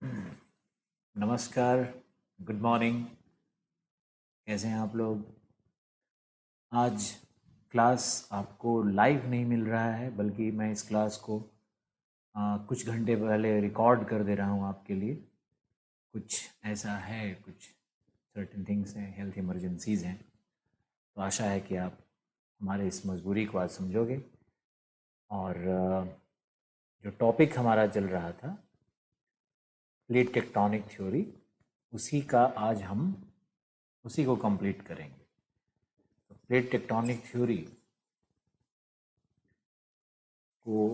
नमस्कार, good morning. कैसे हैं आप लोग? आज क्लास आपको लाइव नहीं मिल रहा है, बल्कि मैं इस क्लास को कुछ घंटे पहले रिकॉर्ड कर दे रहा हूँ आपके लिए। कुछ ऐसा है, कुछ सर्टेन थिंग्स हैं, हेल्थ इमरजेंसीज़ हैं, तो आशा है कि आप हमारे इस मजबूरी को आज समझोगे। और जो टॉपिक हमारा चल रहा था, प्लेट टेक्टोनिक थ्योरी, उसी का आज हम उसी को कंप्लीट करेंगे। तो प्लेट टेक्टोनिक थ्योरी को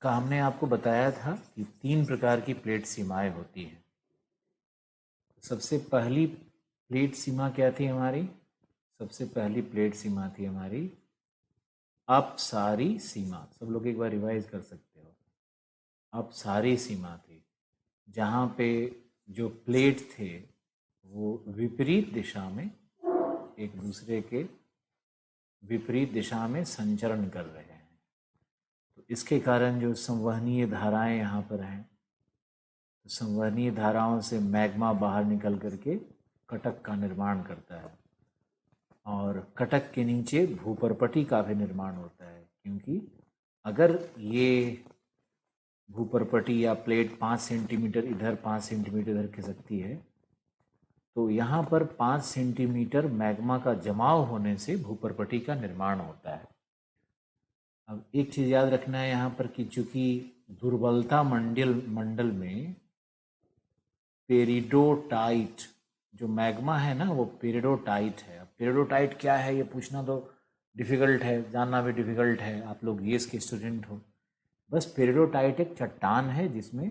का हमने आपको बताया था कि 3 प्रकार की प्लेट सीमाएं होती हैं। सबसे पहली प्लेट सीमा क्या थी हमारी? सबसे पहली प्लेट सीमा थी हमारी अपसारी सीमा। सब लोग एक बार रिवाइज कर सकते हो। अपसारी सीमा थी, जहाँ पे जो प्लेट थे वो विपरीत दिशा में, एक दूसरे के विपरीत दिशा में संचरण कर रहे हैं। तो इसके कारण जो संवहनीय धाराएं यहाँ पर हैं, तो संवहनीय धाराओं से मैग्मा बाहर निकल करके कटक का निर्माण करता है, और कटक के नीचे भूपर्पटी का भी निर्माण होता है। क्योंकि अगर ये भूपर्पटी या प्लेट 5 सेंटीमीटर इधर 5 सेंटीमीटर इधर खिसकती है, तो यहाँ पर 5 सेंटीमीटर मैग्मा का जमाव होने से भूपर्पटी का निर्माण होता है। अब एक चीज़ याद रखना है यहाँ पर कि चूंकि दुर्बलता मंडल में पेरिडोटाइट, जो मैग्मा है ना, वो पेरिडोटाइट है। अब पेरिडोटाइट क्या है ये पूछना तो डिफ़िकल्ट है, जानना भी डिफ़िकल्ट है। आप लोग जीएस के स्टूडेंट हो। बस पेरिडोटाइट एक चट्टान है जिसमें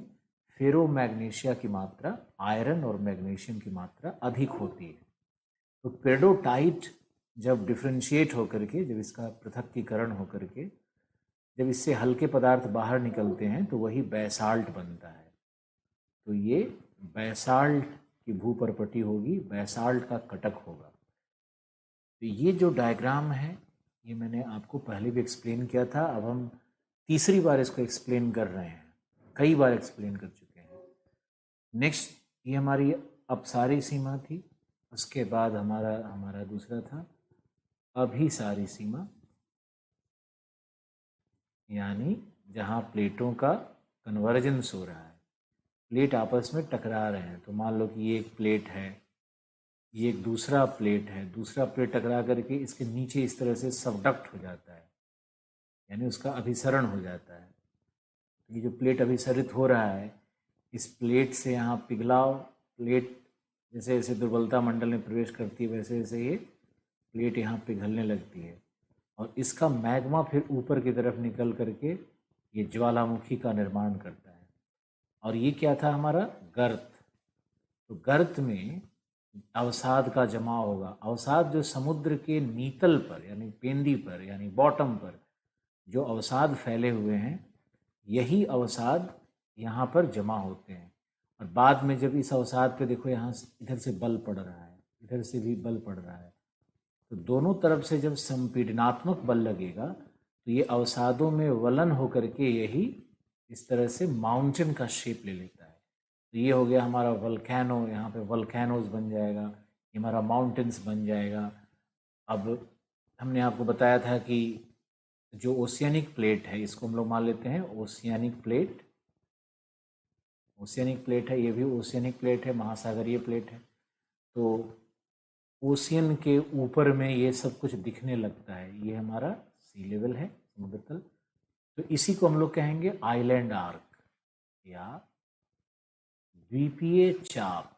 फेरोमैग्नीशिया की मात्रा, आयरन और मैग्नीशियम की मात्रा अधिक होती है। तो पेरिडोटाइट जब डिफ्रेंशिएट होकर के, जब इसका पृथक्कीकरण होकर के, जब इससे हल्के पदार्थ बाहर निकलते हैं, तो वही बैसाल्ट बनता है। तो ये बैसाल्ट की भूपर्पटी होगी, बैसाल्ट का कटक होगा। तो ये जो डायग्राम है, ये मैंने आपको पहले भी एक्सप्लेन किया था। अब हम तीसरी बार इसको एक्सप्लेन कर रहे हैं, कई बार एक्सप्लेन कर चुके हैं। नेक्स्ट, ये हमारी अपसारी सीमा थी। उसके बाद हमारा हमारा दूसरा था अभिसारी सीमा, यानी जहाँ प्लेटों का कन्वर्जेंस हो रहा है, प्लेट आपस में टकरा रहे हैं। तो मान लो कि ये एक प्लेट है, ये एक दूसरा प्लेट है, दूसरा प्लेट टकरा करके इसके नीचे इस तरह से सबडक्ट हो जाता है, यानी उसका अभिसरण हो जाता है। तो ये जो प्लेट अभिसरित हो रहा है, इस प्लेट से यहाँ पिघलाव, प्लेट जैसे जैसे दुर्बलता मंडल में प्रवेश करती है, वैसे वैसे ये प्लेट यहाँ पिघलने लगती है, और इसका मैग्मा फिर ऊपर की तरफ निकल करके ये ज्वालामुखी का निर्माण करता है। और ये क्या था हमारा? गर्त। तो गर्त में अवसाद का जमाव होगा। अवसाद जो समुद्र के नीतल पर, यानी पेंदी पर, यानी बॉटम पर जो अवसाद फैले हुए हैं, यही अवसाद यहाँ पर जमा होते हैं। और बाद में जब इस अवसाद पे देखो, यहाँ इधर से बल पड़ रहा है, इधर से भी बल पड़ रहा है, तो दोनों तरफ से जब संपीडनात्मक बल लगेगा, तो ये अवसादों में वलन होकर के यही इस तरह से माउंटेन का शेप ले लेता है। तो ये हो गया हमारा वल्केनो, यहाँ पे वल्केनोज बन जाएगा, ये हमारा माउंटेन्स बन जाएगा। अब हमने आपको बताया था कि जो ओशियानिक प्लेट है, इसको हम लोग मान लेते हैं ओशियानिक प्लेट। ओशियानिक प्लेट है, ये भी ओशियानिक प्लेट है, महासागरीय प्लेट है। तो ओशियन के ऊपर में ये सब कुछ दिखने लगता है, ये हमारा सी लेवल है, समुद्र तल। तो इसी को हम लोग कहेंगे आइलैंड आर्क या द्वीपीय चाप,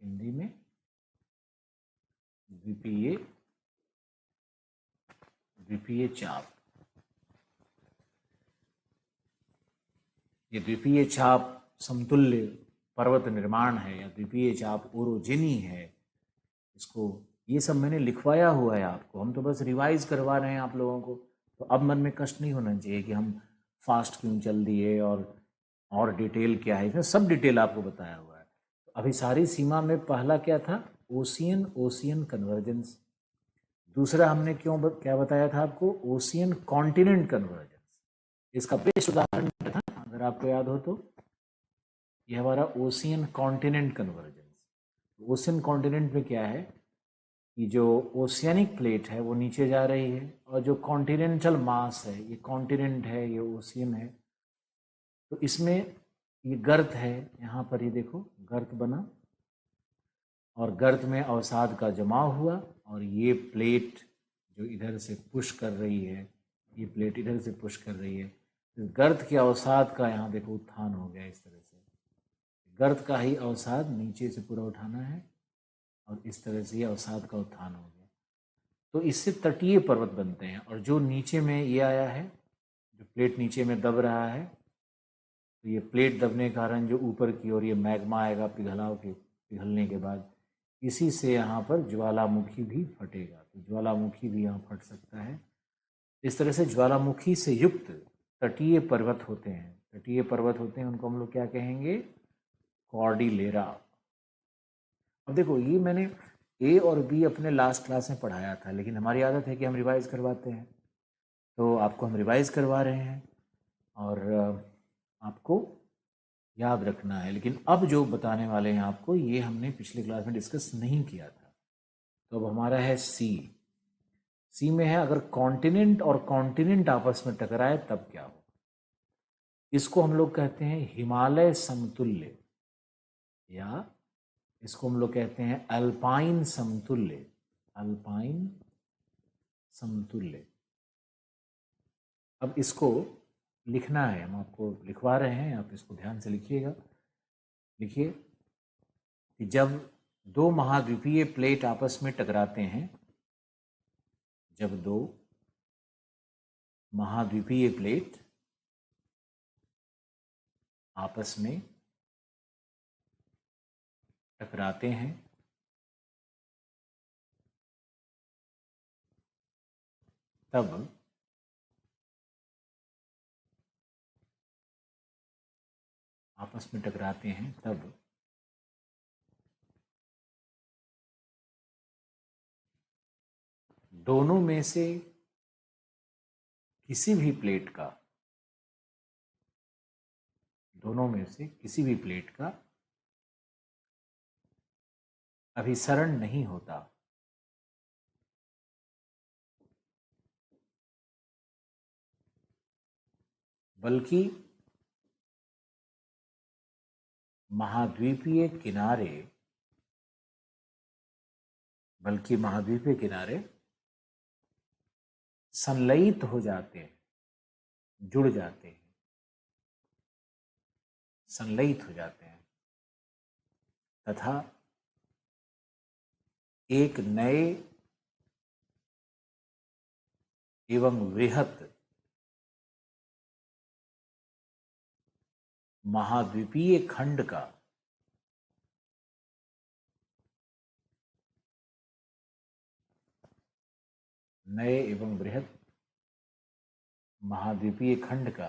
हिंदी में द्वीपीय द्वीपीय चाप। ये द्वीपीय चाप समतुल्य पर्वत निर्माण है, या द्वीपीय चाप ओरोजेनी है। इसको, ये सब मैंने लिखवाया हुआ है आपको, हम तो बस रिवाइज करवा रहे हैं आप लोगों को। तो अब मन में कष्ट नहीं होना चाहिए कि हम फास्ट क्यों चल दिए, और डिटेल क्या है, इसमें सब डिटेल आपको बताया हुआ है। तो अभी सारी सीमा में पहला क्या था? Ocean ocean convergence. दूसरा हमने क्या बताया था आपको? Ocean continent convergence. इसका बेस्ट उदाहरण क्या था, अगर आपको याद हो तो? ये हमारा ocean continent convergence. Ocean continent में क्या है कि जो ओशियनिक प्लेट है वो नीचे जा रही है, और जो कॉन्टिनेंटल मास है, ये कॉन्टिनेंट है, ये ओशियन है, तो इसमें ये गर्त है, यहाँ पर ये देखो गर्त बना, और गर्त में अवसाद का जमाव हुआ, और ये प्लेट जो इधर से पुश कर रही है, ये प्लेट इधर से पुश कर रही है, तो गर्त के अवसाद का यहाँ देखो उत्थान हो गया इस तरह से। गर्त का ही अवसाद नीचे से पूरा उठाना है, और इस तरह से ये अवसाद का उत्थान हो गया। तो इससे तटीय पर्वत बनते हैं। और जो नीचे में ये आया है, जो प्लेट नीचे में दब रहा है, तो ये प्लेट दबने के कारण जो ऊपर की ओर ये मैग्मा आएगा पिघलने के बाद, इसी से यहाँ पर ज्वालामुखी भी फटेगा। तो ज्वालामुखी भी यहाँ फट सकता है। इस तरह से ज्वालामुखी से युक्त तटीय पर्वत होते हैं। तटीय पर्वत होते हैं उनको हम लोग क्या कहेंगे? कॉर्डिलेरा। अब देखो, ये मैंने ए और बी अपने लास्ट क्लास में पढ़ाया था, लेकिन हमारी आदत है कि हम रिवाइज करवाते हैं, तो आपको हम रिवाइज करवा रहे हैं और आपको याद रखना है। लेकिन अब जो बताने वाले हैं आपको, ये हमने पिछले क्लास में डिस्कस नहीं किया था। तो अब हमारा है सी। सी में है अगर कॉन्टिनेंट और कॉन्टिनेंट आपस में टकराए तब क्या हो। इसको हम लोग कहते हैं हिमालय समतुल्य, या इसको हम लोग कहते हैं अल्पाइन समतुल्य। अल्पाइन समतुल्य। अब इसको लिखना है, हम आपको लिखवा रहे हैं, आप इसको ध्यान से लिखिएगा। लिखिए कि जब दो महाद्वीपीय प्लेट आपस में टकराते हैं, जब दो महाद्वीपीय प्लेट आपस में टकराते हैं, तब आपस में टकराते हैं तब दोनों में से किसी भी प्लेट का, दोनों में से किसी भी प्लेट का अभिसरण नहीं होता, बल्कि महाद्वीपीय किनारे संलयित हो जाते हैं, जुड़ जाते हैं, संलयित हो जाते हैं, तथा एक नए एवं वृहत महाद्वीपीय खंड का नए एवं बृहत महाद्वीपीय खंड का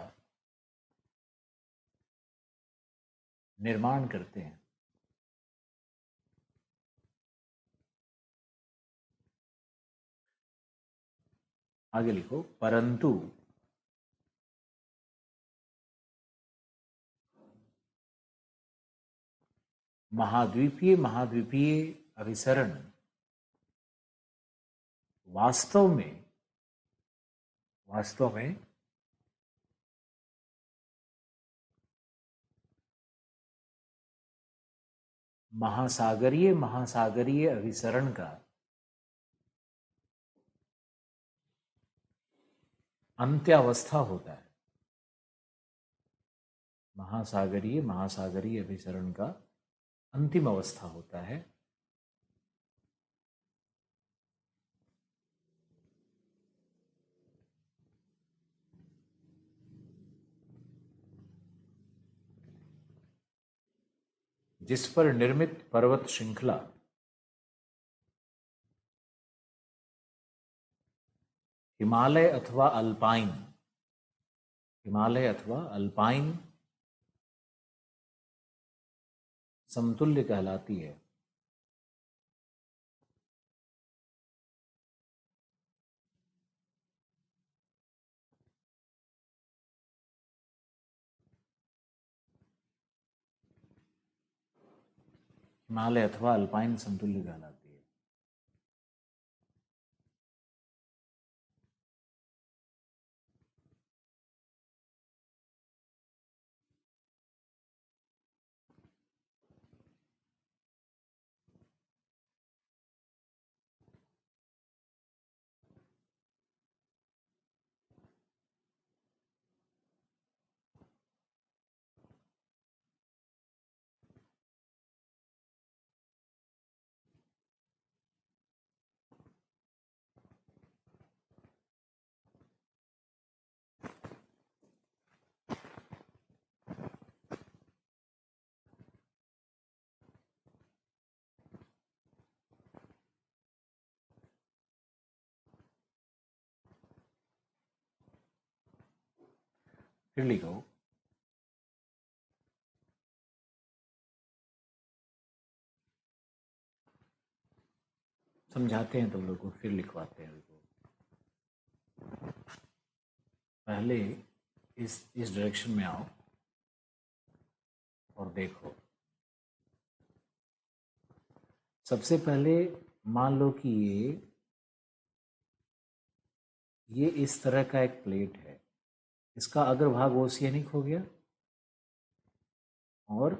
निर्माण करते हैं। आगे लिखो, परंतु महाद्वीपीय अभिसरण वास्तव में महासागरीय अभिसरण का अंत्यावस्था होता है। महासागरीय अभिसरण का अंतिम अवस्था होता है, जिस पर निर्मित पर्वत श्रृंखला हिमालय अथवा अल्पाइन समतुल्य कहलाती है। हिमालय अथवा अल्पाइन समतुल्य कहलाती है। फिर लिखो, समझाते हैं तुम लोग को, फिर लिखवाते हैं। पहले इस डायरेक्शन में आओ और देखो। सबसे पहले मान लो कि ये इस तरह का एक प्लेट है, इसका अग्रभाग ओशियनिक हो गया, और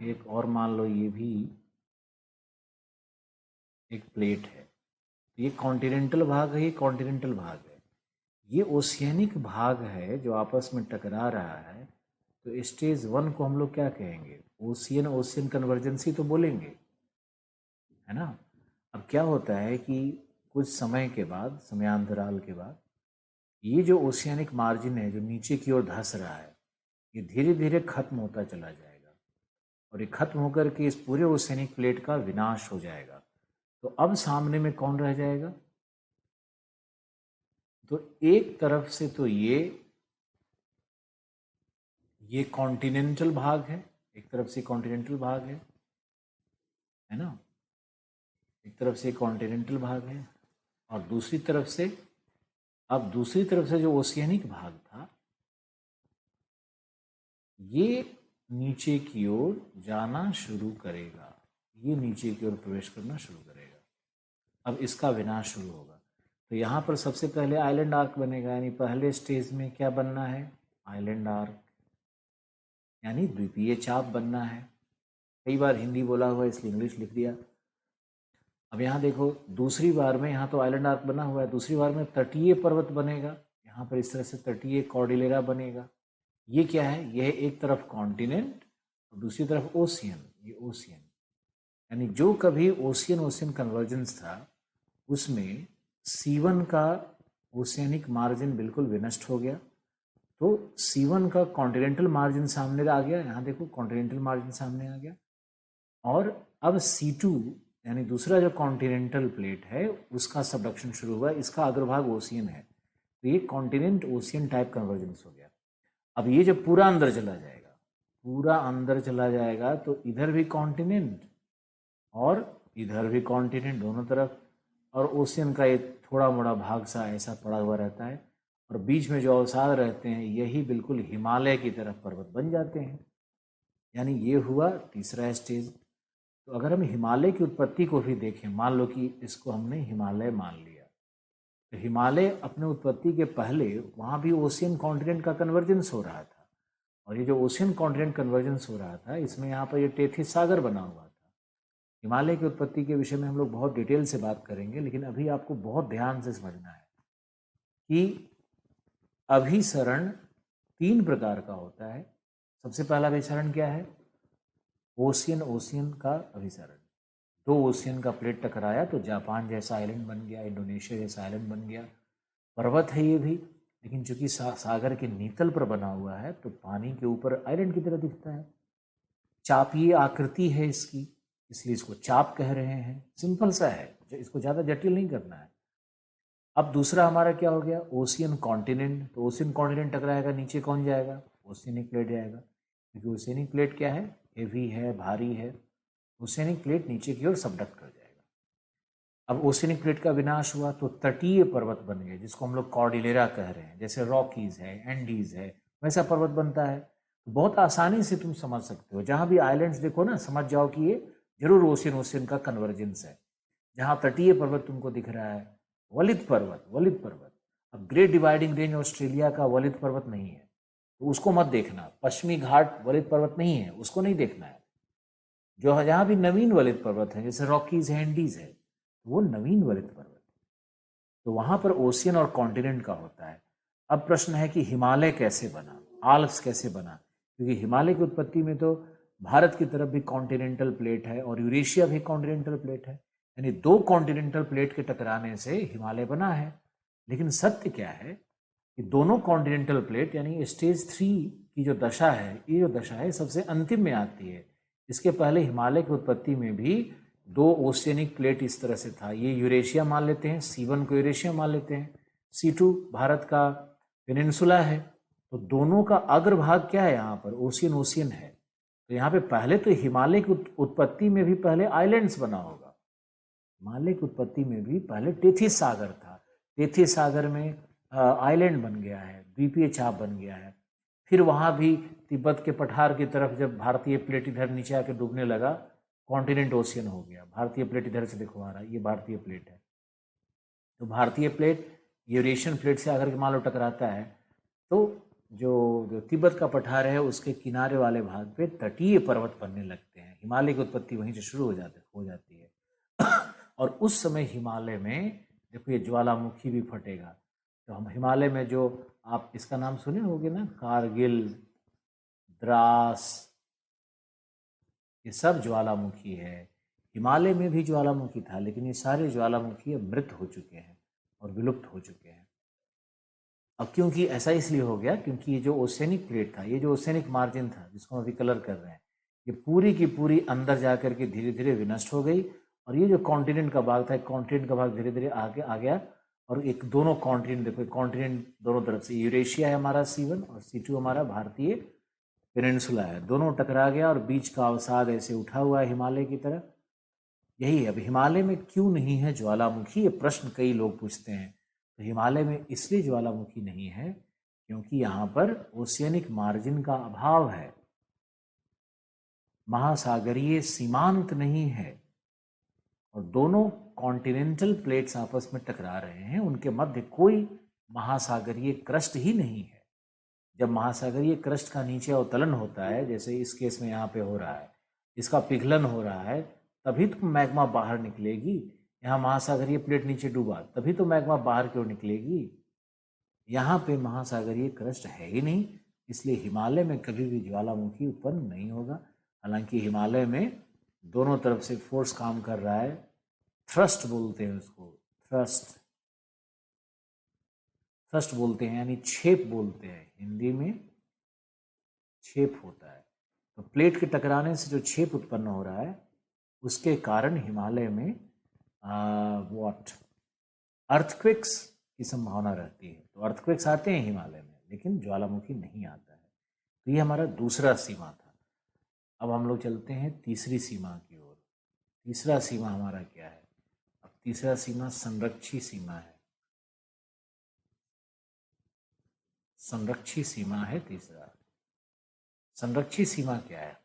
एक और मान लो ये भी एक प्लेट है। ये कॉन्टिनेंटल भाग है, ये कॉन्टिनेंटल भाग है, ये ओशियनिक भाग है जो आपस में टकरा रहा है। तो स्टेज 1 को हम लोग क्या कहेंगे? ओशियन ओशियन कन्वर्जेंसी तो बोलेंगे, है ना। अब क्या होता है कि कुछ समय के बाद, समयांतराल के बाद, ये जो ओशियनिक मार्जिन है जो नीचे की ओर धंस रहा है, ये धीरे धीरे खत्म होता चला जाएगा, और ये खत्म होकर के इस पूरे ओशियनिक प्लेट का विनाश हो जाएगा। तो अब सामने में कौन रह जाएगा? तो एक तरफ से तो ये कॉन्टिनेंटल भाग है, एक तरफ से कॉन्टिनेंटल भाग है ना, एक तरफ से कॉन्टिनेंटल भाग है, और दूसरी तरफ से, अब दूसरी तरफ से जो ओशियनिक भाग था ये नीचे की ओर जाना शुरू करेगा, ये नीचे की ओर प्रवेश करना शुरू करेगा। अब इसका विनाश शुरू होगा। तो यहाँ पर सबसे पहले आइलैंड आर्क बनेगा, यानी पहले स्टेज में क्या बनना है? आइलैंड आर्क, यानी द्वीपीय चाप बनना है। कई बार हिंदी बोला हुआ इसलिए इंग्लिश लिख दिया। अब यहाँ देखो, दूसरी बार में यहाँ तो आइलैंड आर्क बना हुआ है, दूसरी बार में तटीय पर्वत बनेगा। यहाँ पर इस तरह से तटीय कॉर्डिलेरा बनेगा। ये क्या है? यह एक तरफ कॉन्टिनेंट और दूसरी तरफ ओशियन, ये ओशियन, यानी जो कभी ओशियन ओशियन कन्वर्जेंस था उसमें C1 का ओशियनिक मार्जिन बिल्कुल विनष्ट हो गया। तो C1 का कॉन्टिनेंटल मार्जिन सामने आ गया, यहाँ देखो कॉन्टिनेंटल मार्जिन सामने आ गया। और अब C2 यानी दूसरा जो कॉन्टिनेंटल प्लेट है उसका सबडक्शन शुरू हुआ, इसका अग्रभाग ओशियन है, तो ये कॉन्टिनेंट ओशियन टाइप कन्वर्जेंस हो गया। अब ये जब पूरा अंदर चला जाएगा, पूरा अंदर चला जाएगा, तो इधर भी कॉन्टिनेंट और इधर भी कॉन्टिनेंट, दोनों तरफ, और ओशियन का एक थोड़ा मोड़ा भाग सा ऐसा पड़ा हुआ रहता है, और बीच में जो अवसाद रहते हैं यही बिल्कुल हिमालय की तरफ पर्वत बन जाते हैं। यानी ये हुआ तीसरा स्टेज। तो अगर हम हिमालय की उत्पत्ति को भी देखें, मान लो कि इसको हमने हिमालय मान लिया, तो हिमालय अपने उत्पत्ति के पहले वहाँ भी ओशियन कॉन्टिनेंट का कन्वर्जेंस हो रहा था, और ये जो ओशियन कॉन्टिनेंट कन्वर्जेंस हो रहा था इसमें यहाँ पर ये टेथिस सागर बना हुआ था। हिमालय की उत्पत्ति के विषय में हम लोग बहुत डिटेल से बात करेंगे, लेकिन अभी आपको बहुत ध्यान से समझना है कि अभिसरण 3 प्रकार का होता है। सबसे पहला अभिसरण क्या है? ओशियन ओशियन का अभिसरण। 2 ओशियन का प्लेट टकराया तो जापान जैसा आइलैंड बन गया, इंडोनेशिया जैसा आइलैंड बन गया। पर्वत है ये भी, लेकिन चूंकि सागर के नीतल पर बना हुआ है तो पानी के ऊपर आइलैंड की तरह दिखता है। चापीय आकृति है इसकी, इसलिए इसको चाप कह रहे हैं। सिंपल सा है, इसको ज़्यादा जटिल नहीं करना है। अब दूसरा हमारा क्या हो गया? Ocean continent. तो ओशियन कॉन्टिनेंट टकराएगा, नीचे कौन जाएगा? ओशियनिक प्लेट जाएगा, क्योंकि ओशियनिक प्लेट क्या है? हेवी है, भारी है। ओशियनिक प्लेट नीचे की ओर सबडक्ट कर जाएगा। अब ओशियनिक प्लेट का विनाश हुआ तो तटीय पर्वत बन गए, जिसको हम लोग कॉर्डिलेरा कह रहे हैं। जैसे रॉकीज है, एंडीज है, वैसा पर्वत बनता है। बहुत आसानी से तुम समझ सकते हो, जहां भी आइलैंड्स देखो ना, समझ जाओ कि ये जरूर ओशियन ओशियन का कन्वर्जेंस है। जहाँ तटीय पर्वत तुमको दिख रहा है, वलित पर्वत, वलित पर्वत। अब ग्रेट डिवाइडिंग रेंज ऑस्ट्रेलिया का वलित पर्वत नहीं है, तो उसको मत देखना। पश्चिमी घाट वलित पर्वत नहीं है, उसको नहीं देखना है। जो जहाँ भी नवीन वलित पर्वत है, जैसे रॉकीज है, एंडीज है, वो नवीन वलित पर्वत, तो वहां पर ओशियन और कॉन्टिनेंट का होता है। अब प्रश्न है कि हिमालय कैसे बना, आल्प्स कैसे बना, क्योंकि हिमालय की उत्पत्ति में तो भारत की तरफ भी कॉन्टिनेंटल प्लेट है और यूरेशिया भी कॉन्टिनेंटल प्लेट है, यानी दो कॉन्टिनेंटल प्लेट के टकराने से हिमालय बना है। लेकिन सत्य क्या है कि दोनों कॉन्टिनेंटल प्लेट यानी स्टेज 3 की जो दशा है, ये जो दशा है सबसे अंतिम में आती है। इसके पहले हिमालय की उत्पत्ति में भी दो ओशियनिक प्लेट इस तरह से था। ये यूरेशिया मान लेते हैं, C1 को यूरेशिया मान लेते हैं, C2 भारत का पेनिनसुला है। तो दोनों का अग्रभाग क्या है, यहाँ पर ओशियन ओशियन है। तो यहाँ पे पहले तो हिमालय की उत्पत्ति में भी पहले आइलैंड्स बना होगा। हिमालय की उत्पत्ति में भी पहले टेथिस सागर था, टेथिस सागर में आइलैंड बन गया है, द्वीपीय चाप बन गया है। फिर वहाँ भी तिब्बत के पठार की तरफ जब भारतीय प्लेट इधर नीचे आके डूबने लगा, कॉन्टिनेंट ओशियन हो गया। भारतीय प्लेट इधर से देखो आ रहा है, ये भारतीय प्लेट है। तो भारतीय प्लेट यूरेशियन प्लेट से अगर मान लो टकराता है, तो जो तिब्बत का पठार है उसके किनारे वाले भाग पे तटीय पर्वत बनने लगते हैं। हिमालय की उत्पत्ति वहीं से शुरू हो जाती है। और उस समय हिमालय में देखो ये ज्वालामुखी भी फटेगा। तो हम हिमालय में जो आप इसका नाम सुने होंगे ना, कारगिल, द्रास, ये सब ज्वालामुखी है। हिमालय में भी ज्वालामुखी था, लेकिन ये सारे ज्वालामुखी अब मृत हो चुके हैं और विलुप्त हो चुके हैं। अब क्योंकि ऐसा इसलिए हो गया क्योंकि ये जो ओसेनिक प्लेट था, ये जो ओसेनिक मार्जिन था जिसको हम अभी कलर कर रहे हैं, ये पूरी की पूरी अंदर जाकर के धीरे धीरे विनष्ट हो गई। और ये जो कॉन्टिनेंट का भाग था, कॉन्टिनेंट का भाग धीरे धीरे आगे आ गया। और एक दोनों कॉन्टिनेंट देखो, कॉन्टिनेंट दोनों तरफ से, यूरेशिया है हमारा C1 और C2 हमारा भारतीय पेनिनसुला है, दोनों टकरा गया और बीच का अवसाद ऐसे उठा हुआ है हिमालय की तरफ। यही है। अब हिमालय में क्यों नहीं है ज्वालामुखी, ये प्रश्न कई लोग पूछते हैं। तो हिमालय में इसलिए ज्वालामुखी नहीं है क्योंकि यहाँ पर ओशियनिक मार्जिन का अभाव है, महासागरीय सीमांत नहीं है, और दोनों कॉन्टिनेंटल प्लेट्स आपस में टकरा रहे हैं, उनके मध्य कोई महासागरीय क्रस्ट ही नहीं है। जब महासागरीय क्रस्ट का नीचे अवतलन होता है, जैसे इस केस में यहाँ पे हो रहा है, इसका पिघलन हो रहा है, तभी तो मैग्मा बाहर निकलेगी। यहाँ महासागरीय प्लेट नीचे डूबा, तभी तो मैग्मा बाहर क्यों निकलेगी। यहाँ पे महासागरीय क्रस्ट है ही नहीं, इसलिए हिमालय में कभी भी ज्वालामुखी उत्पन्न नहीं होगा। हालांकि हिमालय में दोनों तरफ से फोर्स काम कर रहा है, थ्रस्ट बोलते हैं उसको, थ्रस्ट, थ्रस्ट बोलते हैं, यानी छेप बोलते हैं, हिंदी में छेप होता है। तो प्लेट के टकराने से जो छेप उत्पन्न हो रहा है, उसके कारण हिमालय में अर्थक्वेक्स की संभावना रहती है। तो अर्थक्वेक्स आते हैं हिमालय में, लेकिन ज्वालामुखी नहीं आता है। तो ये हमारा दूसरा सीमा था। अब हम लोग चलते हैं तीसरी सीमा की ओर। तीसरा सीमा हमारा क्या है? अब तीसरा सीमा संरक्षी सीमा है। संरक्षी सीमा है तीसरा। संरक्षी सीमा क्या है?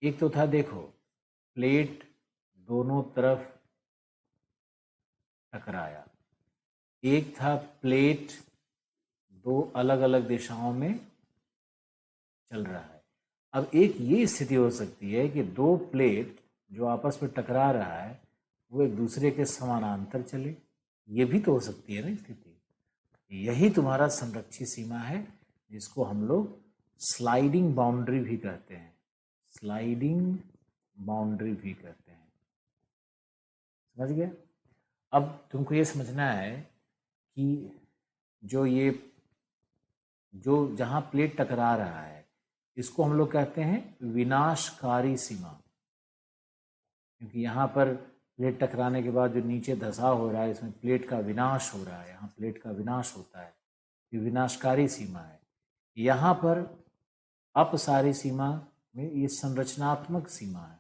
एक तो था, देखो, प्लेट दोनों तरफ टकराया, एक था प्लेट दो अलग अलग दिशाओं में चल रहा है। अब एक ये स्थिति हो सकती है कि दो प्लेट जो आपस में टकरा रहा है वो एक दूसरे के समानांतर चले, ये भी तो हो सकती है ना स्थिति। यही तुम्हारा संरक्षी सीमा है, जिसको हम लोग स्लाइडिंग बाउंड्री भी कहते हैं, स्लाइडिंग बाउंड्री भी कहते हैं। समझ गया? अब तुमको ये समझना है कि जो जहां प्लेट टकरा रहा है, इसको हम लोग कहते हैं विनाशकारी सीमा, क्योंकि यहाँ पर प्लेट टकराने के बाद जो नीचे धंसाव हो रहा है, इसमें प्लेट का विनाश हो रहा है, यहाँ प्लेट का विनाश होता है, ये विनाशकारी सीमा है। यहाँ पर अपसारी सीमा में ये संरचनात्मक सीमा है।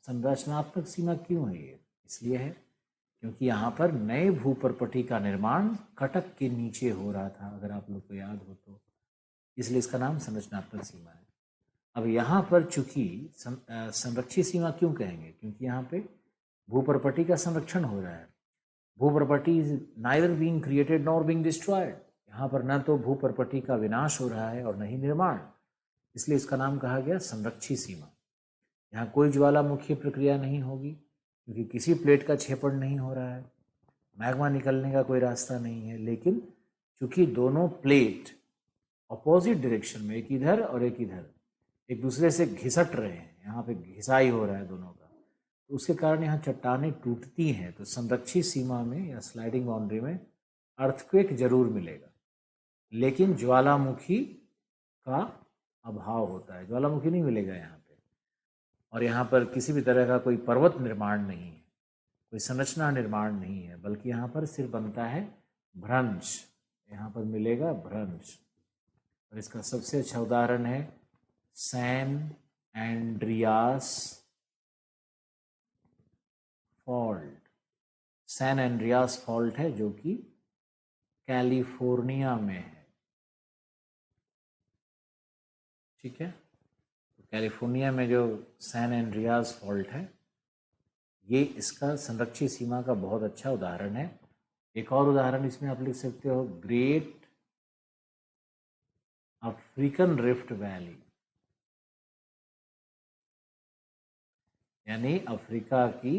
संरचनात्मक सीमा क्यों है ये? इसलिए है क्योंकि यहाँ पर नए भूपर्पटी का निर्माण कटक के नीचे हो रहा था, अगर आप लोग को याद हो तो, इसलिए इसका नाम संरचनात्मक सीमा है। अब यहाँ पर चूंकि संरक्षित सीमा क्यों कहेंगे, क्योंकि यहाँ पे भूप्रपट्टी का संरक्षण हो रहा है। भूप्रपट्टी is neither being created nor being destroyed. यहाँ पर न तो भूप्रपट्टी का विनाश हो रहा है और न ही निर्माण, इसलिए इसका नाम कहा गया संरक्षित सीमा। यहाँ कोई ज्वालामुखी प्रक्रिया नहीं होगी क्योंकि किसी प्लेट का क्षेपण नहीं हो रहा है, मैग्मा निकलने का कोई रास्ता नहीं है। लेकिन चूंकि दोनों प्लेट अपोजिट डायरेक्शन में, एक इधर और एक इधर, एक दूसरे से घिसट रहे हैं, यहाँ पे घिसाई हो रहा है दोनों का, तो उसके कारण यहाँ चट्टानें टूटती हैं। तो संरक्षित सीमा में या स्लाइडिंग बाउंड्री में अर्थक्वेक जरूर मिलेगा, लेकिन ज्वालामुखी का अभाव होता है, ज्वालामुखी नहीं मिलेगा यहाँ पे। और यहाँ पर किसी भी तरह का कोई पर्वत निर्माण नहीं है, कोई संरचना निर्माण नहीं है, बल्कि यहाँ पर सिर्फ बनता है भ्रंश। यहाँ पर मिलेगा भ्रंश। और इसका सबसे अच्छा उदाहरण है San Andreas fault. San Andreas fault है जो कि कैलिफोर्निया में है। ठीक है, तो कैलिफोर्निया में जो सैन एंड्रियास फॉल्ट है, ये इसका संरक्षित सीमा का बहुत अच्छा उदाहरण है। एक और उदाहरण इसमें आप लिख सकते हो, ग्रेट अफ्रीकन रिफ्ट वैली, यानी अफ्रीका की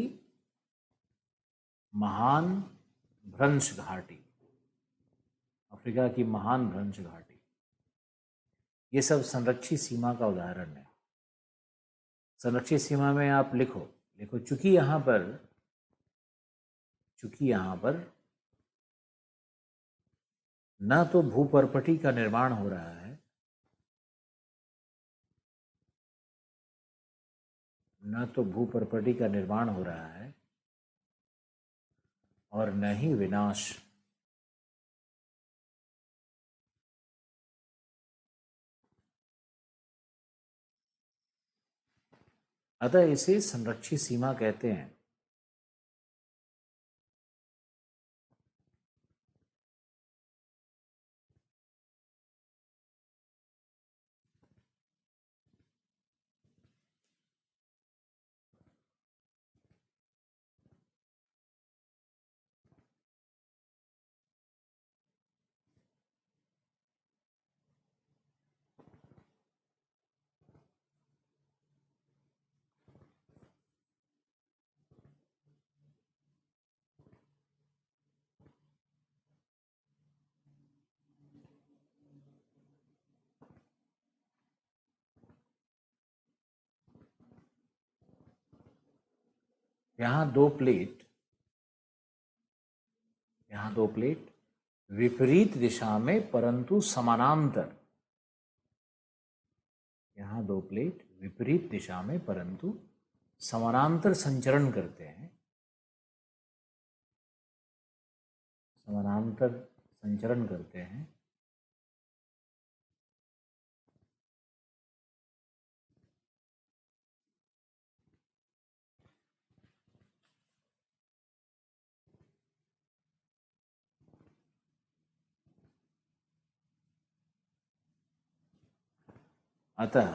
महान भ्रंश घाटी, अफ्रीका की महान भ्रंश घाटी, ये सब संरक्षित सीमा का उदाहरण है। संरक्षित सीमा में आप लिखो चूंकि यहाँ पर न तो भूपर्पटी का निर्माण हो रहा है, न तो भूपर्पटी का निर्माण हो रहा है और न ही विनाश। अतः इसे संरक्षित सीमा कहते हैं। यहाँ दो प्लेट विपरीत दिशा में परंतु समानांतर, यहाँ दो प्लेट विपरीत दिशा में परंतु समानांतर संचरण करते हैं, समानांतर संचरण करते हैं। अतः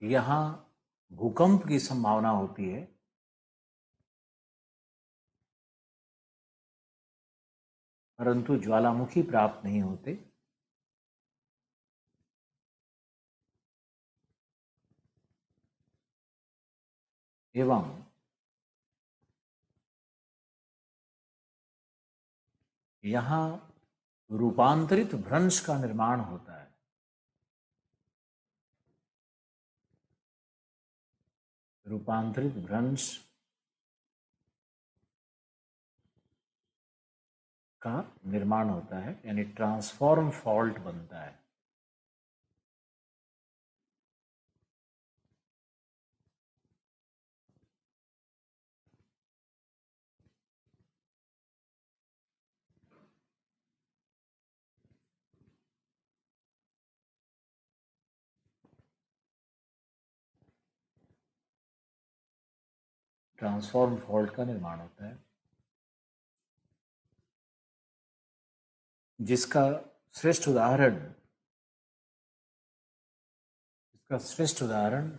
यहाँ भूकंप की संभावना होती है, परंतु ज्वालामुखी प्राप्त नहीं होते। एवं यहाँ रूपांतरित भ्रंश का निर्माण होता है। रूपांतरित भ्रंश का निर्माण होता है, यानी ट्रांसफॉर्म फॉल्ट बनता है। ट्रांसफॉर्म फॉल्ट का निर्माण होता है, जिसका श्रेष्ठ उदाहरण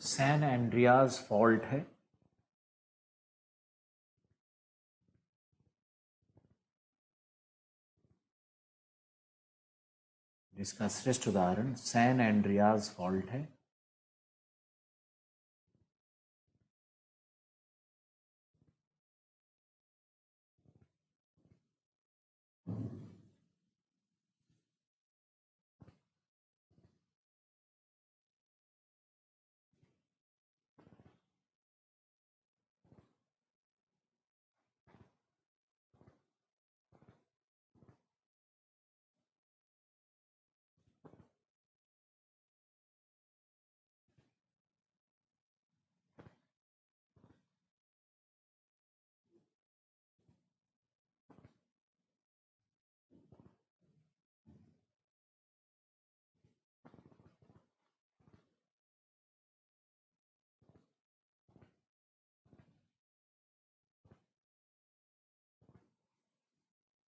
सैन एंड्रियाज फॉल्ट है। जिसका श्रेष्ठ उदाहरण सैन एंड्रियाज फॉल्ट है।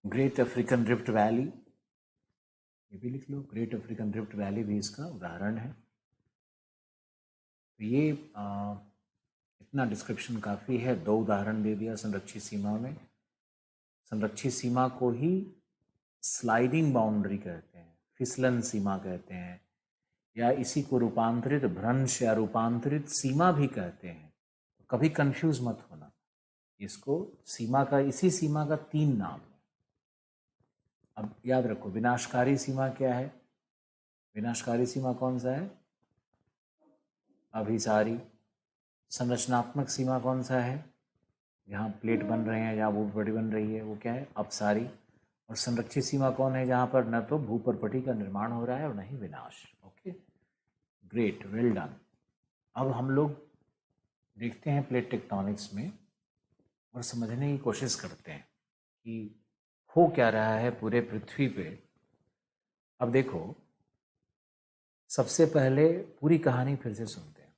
ग्रेट अफ्रीकन रिफ्ट वैली, ये भी लिख लो, ग्रेट अफ्रीकन रिफ्ट वैली भी इसका उदाहरण है। तो ये इतना डिस्क्रिप्शन काफ़ी है। 2 उदाहरण दे दिया संरक्षित सीमा में। संरक्षित सीमा को ही स्लाइडिंग बाउंड्री कहते हैं, फिसलन सीमा कहते हैं, या इसी को रूपांतरित भ्रंश या रूपांतरित सीमा भी कहते हैं। तो कभी कंफ्यूज मत होना, इसको सीमा का, इसी सीमा का 3 नाम है। अब याद रखो, विनाशकारी सीमा क्या है? विनाशकारी सीमा कौन सा है? अभिसारी। संरचनात्मक सीमा कौन सा है? जहाँ प्लेट बन रहे हैं, जहाँ भूपटि बन रही है, वो क्या है? अपसारी। और संरक्षित सीमा कौन है? जहाँ पर न तो भूपटि का निर्माण हो रहा है और न ही विनाश। Okay, great, well done. अब हम लोग देखते हैं प्लेट टेक्टोनिक्स में और समझने की कोशिश करते हैं कि हो क्या रहा है पूरे पृथ्वी पे। अब देखो, सबसे पहले पूरी कहानी फिर से सुनते हैं।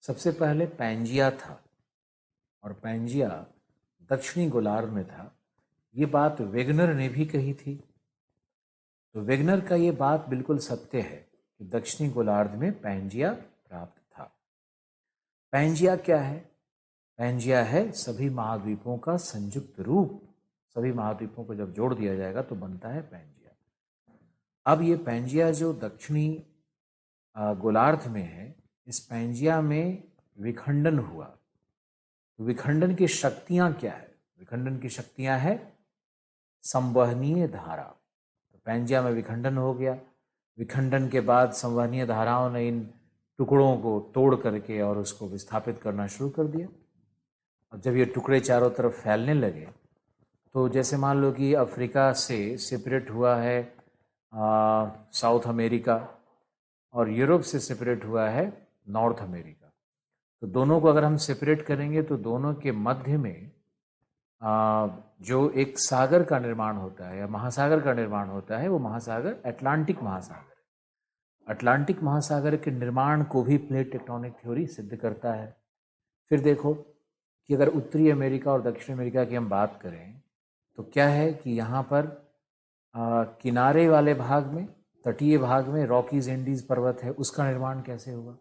सबसे पहले पैंजिया था, और पैंजिया दक्षिणी गोलार्ध में था। ये बात वेगनर ने भी कही थी। तो वेगनर का ये बात बिल्कुल सत्य है कि दक्षिणी गोलार्ध में पैंजिया प्राप्त था। पैंजिया क्या है? पैंजिया है सभी महाद्वीपों का संयुक्त रूप। सभी महाद्वीपों को जब जोड़ दिया जाएगा तो बनता है पैंजिया। अब ये पैंजिया जो दक्षिणी गोलार्ध में है, इस पैंजिया में विखंडन हुआ। तो विखंडन की शक्तियां क्या है? विखंडन की शक्तियां है संवहनीय धारा। तो पैंजिया में विखंडन हो गया। विखंडन के बाद संवहनीय धाराओं ने इन टुकड़ों को तोड़ करके और उसको विस्थापित करना शुरू कर दिया। और जब ये टुकड़े चारों तरफ फैलने लगे, तो जैसे मान लो कि अफ्रीका से सेपरेट हुआ है साउथ अमेरिका, और यूरोप से सेपरेट हुआ है नॉर्थ अमेरिका। तो दोनों को अगर हम सेपरेट करेंगे तो दोनों के मध्य में जो एक सागर का निर्माण होता है या महासागर का निर्माण होता है, वो महासागर अटलांटिक महासागर है। अटलांटिक महासागर के निर्माण को भी प्लेट टेक्टोनिक थ्योरी सिद्ध करता है। फिर देखो कि अगर उत्तरी अमेरिका और दक्षिण अमेरिका की हम बात करें तो क्या है कि यहाँ पर किनारे वाले भाग में, तटीय भाग में रॉकीज इंडीज पर्वत है, उसका निर्माण कैसे हुआ?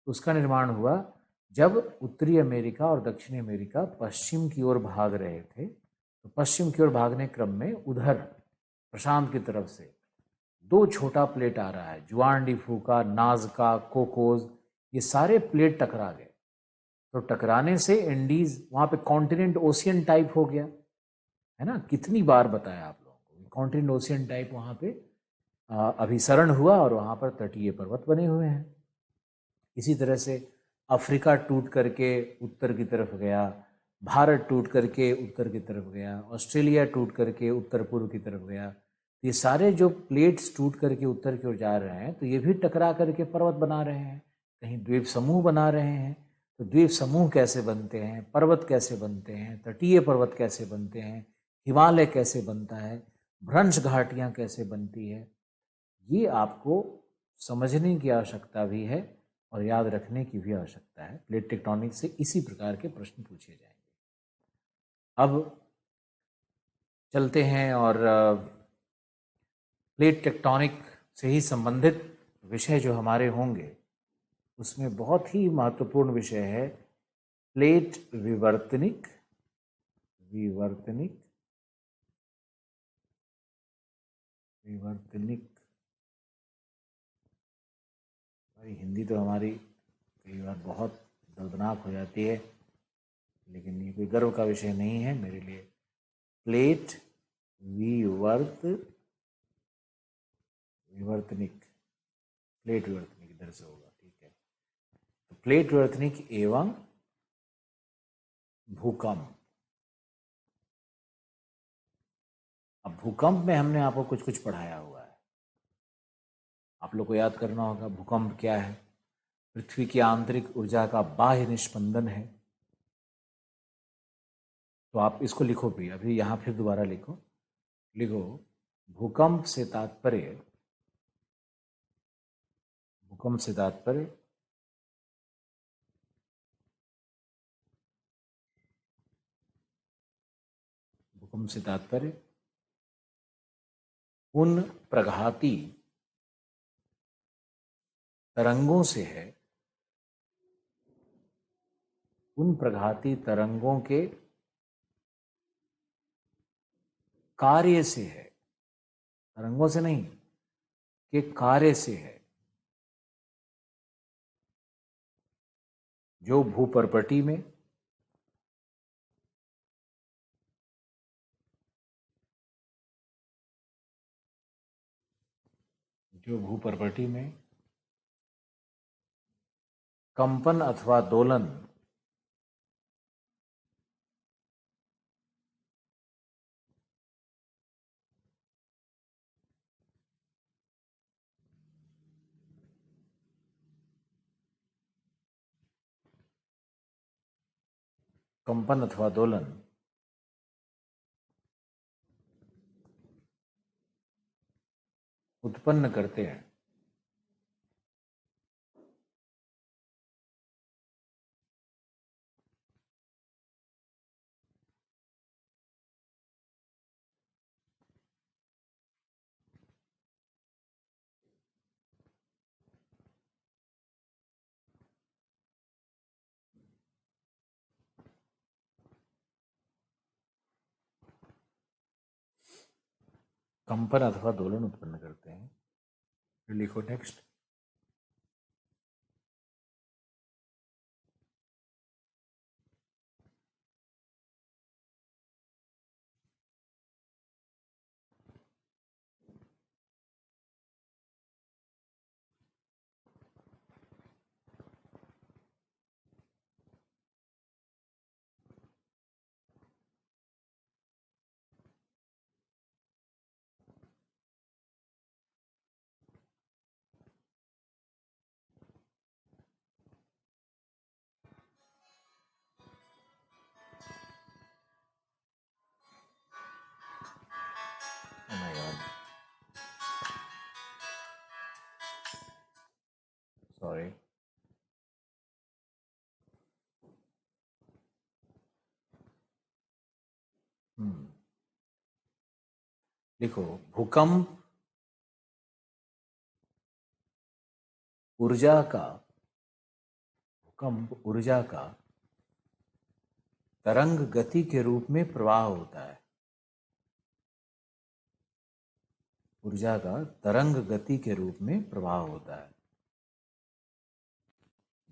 उसका निर्माण हुआ जब उत्तरी अमेरिका और दक्षिणी अमेरिका पश्चिम की ओर भाग रहे थे। तो पश्चिम की ओर भागने क्रम में उधर प्रशांत की तरफ से 2 छोटा प्लेट आ रहा है, जुआन डी फूका, नाजका, कोकोज, ये सारे प्लेट टकरा गए। तो टकराने से इंडीज, वहां पे कॉन्टिनेंट ओशियन टाइप हो गया, है ना। कितनी बार बताया आप लोगों को, कॉन्टिनेंट ओशियन टाइप वहां पे अभिसरण हुआ और वहां पर तटीय पर्वत बने हुए हैं। इसी तरह से अफ्रीका टूट करके उत्तर की तरफ गया, भारत टूट करके उत्तर की तरफ गया, ऑस्ट्रेलिया टूट करके उत्तर पूर्व की तरफ गया। ये सारे जो प्लेट्स टूट करके उत्तर की ओर जा रहे हैं, तो ये भी टकरा करके पर्वत बना रहे हैं, कहीं द्वीप समूह बना रहे हैं। तो द्वीप समूह कैसे बनते हैं, पर्वत कैसे बनते हैं, तटीय पर्वत कैसे बनते हैं, हिमालय कैसे बनता है, भ्रंश घाटियां कैसे बनती है, ये आपको समझने की आवश्यकता भी है और याद रखने की भी आवश्यकता है। प्लेट टेक्टोनिक से इसी प्रकार के प्रश्न पूछे जाएंगे। अब चलते हैं और प्लेट टेक्टोनिक से ही संबंधित विषय जो हमारे होंगे, उसमें बहुत ही महत्वपूर्ण विषय है प्लेट विवर्तनिक। विवर्तनिक विवर्तनिक भाई, हिंदी तो हमारी कई बार बहुत दर्दनाक हो जाती है, लेकिन ये कोई गर्व का विषय नहीं है मेरे लिए। प्लेट विवर्तनिक, प्लेट विवर्तनिक इधर से होगा, ठीक है। तो प्लेट विवर्तनिक एवं भूकंप। अब भूकंप में हमने आपको कुछ कुछ पढ़ाया हुआ है, आप लोग को याद करना होगा भूकंप क्या है। पृथ्वी की आंतरिक ऊर्जा का बाह्य निस्पंदन है। तो आप इसको लिखो भी, अभी यहां फिर दोबारा लिखो, भूकंप से तात्पर्य, भूकंप से तात्पर्य भूकंप से तात्पर्य उन प्रघाती तरंगों से है, उन प्रघाती तरंगों के कार्य से है, तरंगों से नहीं, के कार्य से है, जो भूपर्पटी में कंपन अथवा दोलन कंपन अथवा दोलन उत्पन्न करते हैं। कंपन अथवा दोलन उत्पन्न करते हैं। फिर लिखो नेक्स्ट। सॉरी, लिखो भूकंप ऊर्जा का, भूकंप ऊर्जा का तरंग गति के रूप में प्रवाह होता है। ऊर्जा का तरंग गति के रूप में प्रवाह होता है।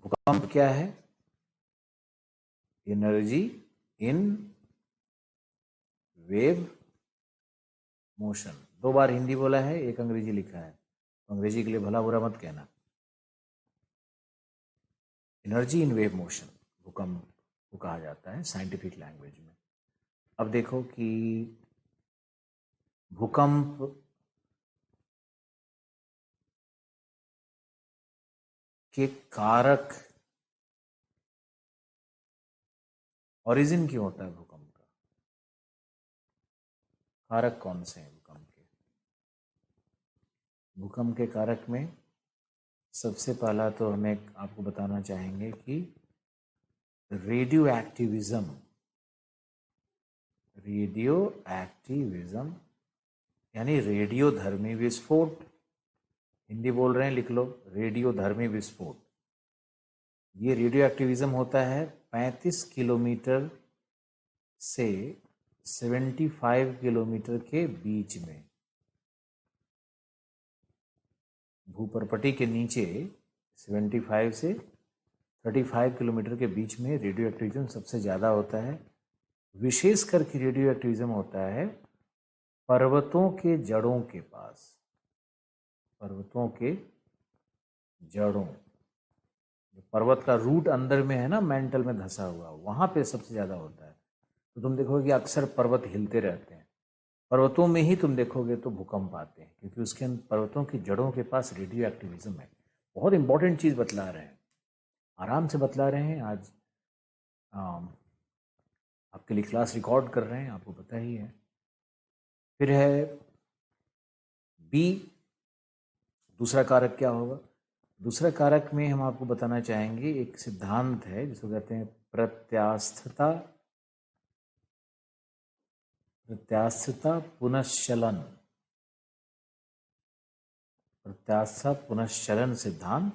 भूकंप क्या है? Energy in wave motion. 2 बार हिंदी बोला है, एक अंग्रेजी लिखा है, तो अंग्रेजी के लिए भला बुरा मत कहना। एनर्जी इन वेव मोशन भूकंप को कहा जाता है साइंटिफिक लैंग्वेज में। अब देखो कि भूकंप के कारक, ओरिजिन क्यों होता है भूकंप का, कारक कौन से हैं भूकंप के? भूकंप के कारक में सबसे पहला तो हमें आपको बताना चाहेंगे कि रेडियो एक्टिविज्म, यानी रेडियो धर्मी विस्फोट। हिंदी बोल रहे हैं, लिख लो, रेडियो धर्मी विस्फोट। ये रेडियो एक्टिविज्म होता है 35 किलोमीटर से 75 किलोमीटर के बीच में। भूपर्पटी के नीचे 75 से 35 किलोमीटर के बीच में रेडियो एक्टिविज्म सबसे ज़्यादा होता है। विशेष करके रेडियो एक्टिविज्म होता है पर्वतों के जड़ों के पास, पर्वतों के जड़ों, पर्वत का रूट अंदर में है ना, मेंटल में धंसा हुआ, वहां पे सबसे ज्यादा होता है। तो तुम देखोगे कि अक्सर पर्वत हिलते रहते हैं, पर्वतों में ही तुम देखोगे तो भूकंप आते हैं, क्योंकि उसके पर्वतों की जड़ों के पास रेडियो एक्टिविज्म है। बहुत इंपॉर्टेंट चीज बतला रहे हैं, आराम से बतला रहे हैं। आज आपके लिए क्लास रिकॉर्ड कर रहे हैं, आपको पता ही है। फिर है बी, दूसरा कारक क्या होगा? दूसरा कारक में हम आपको बताना चाहेंगे, एक सिद्धांत है जिसको कहते हैं प्रत्यास्थता, पुनश्चलन, प्रत्यास्थता पुनश्चलन सिद्धांत।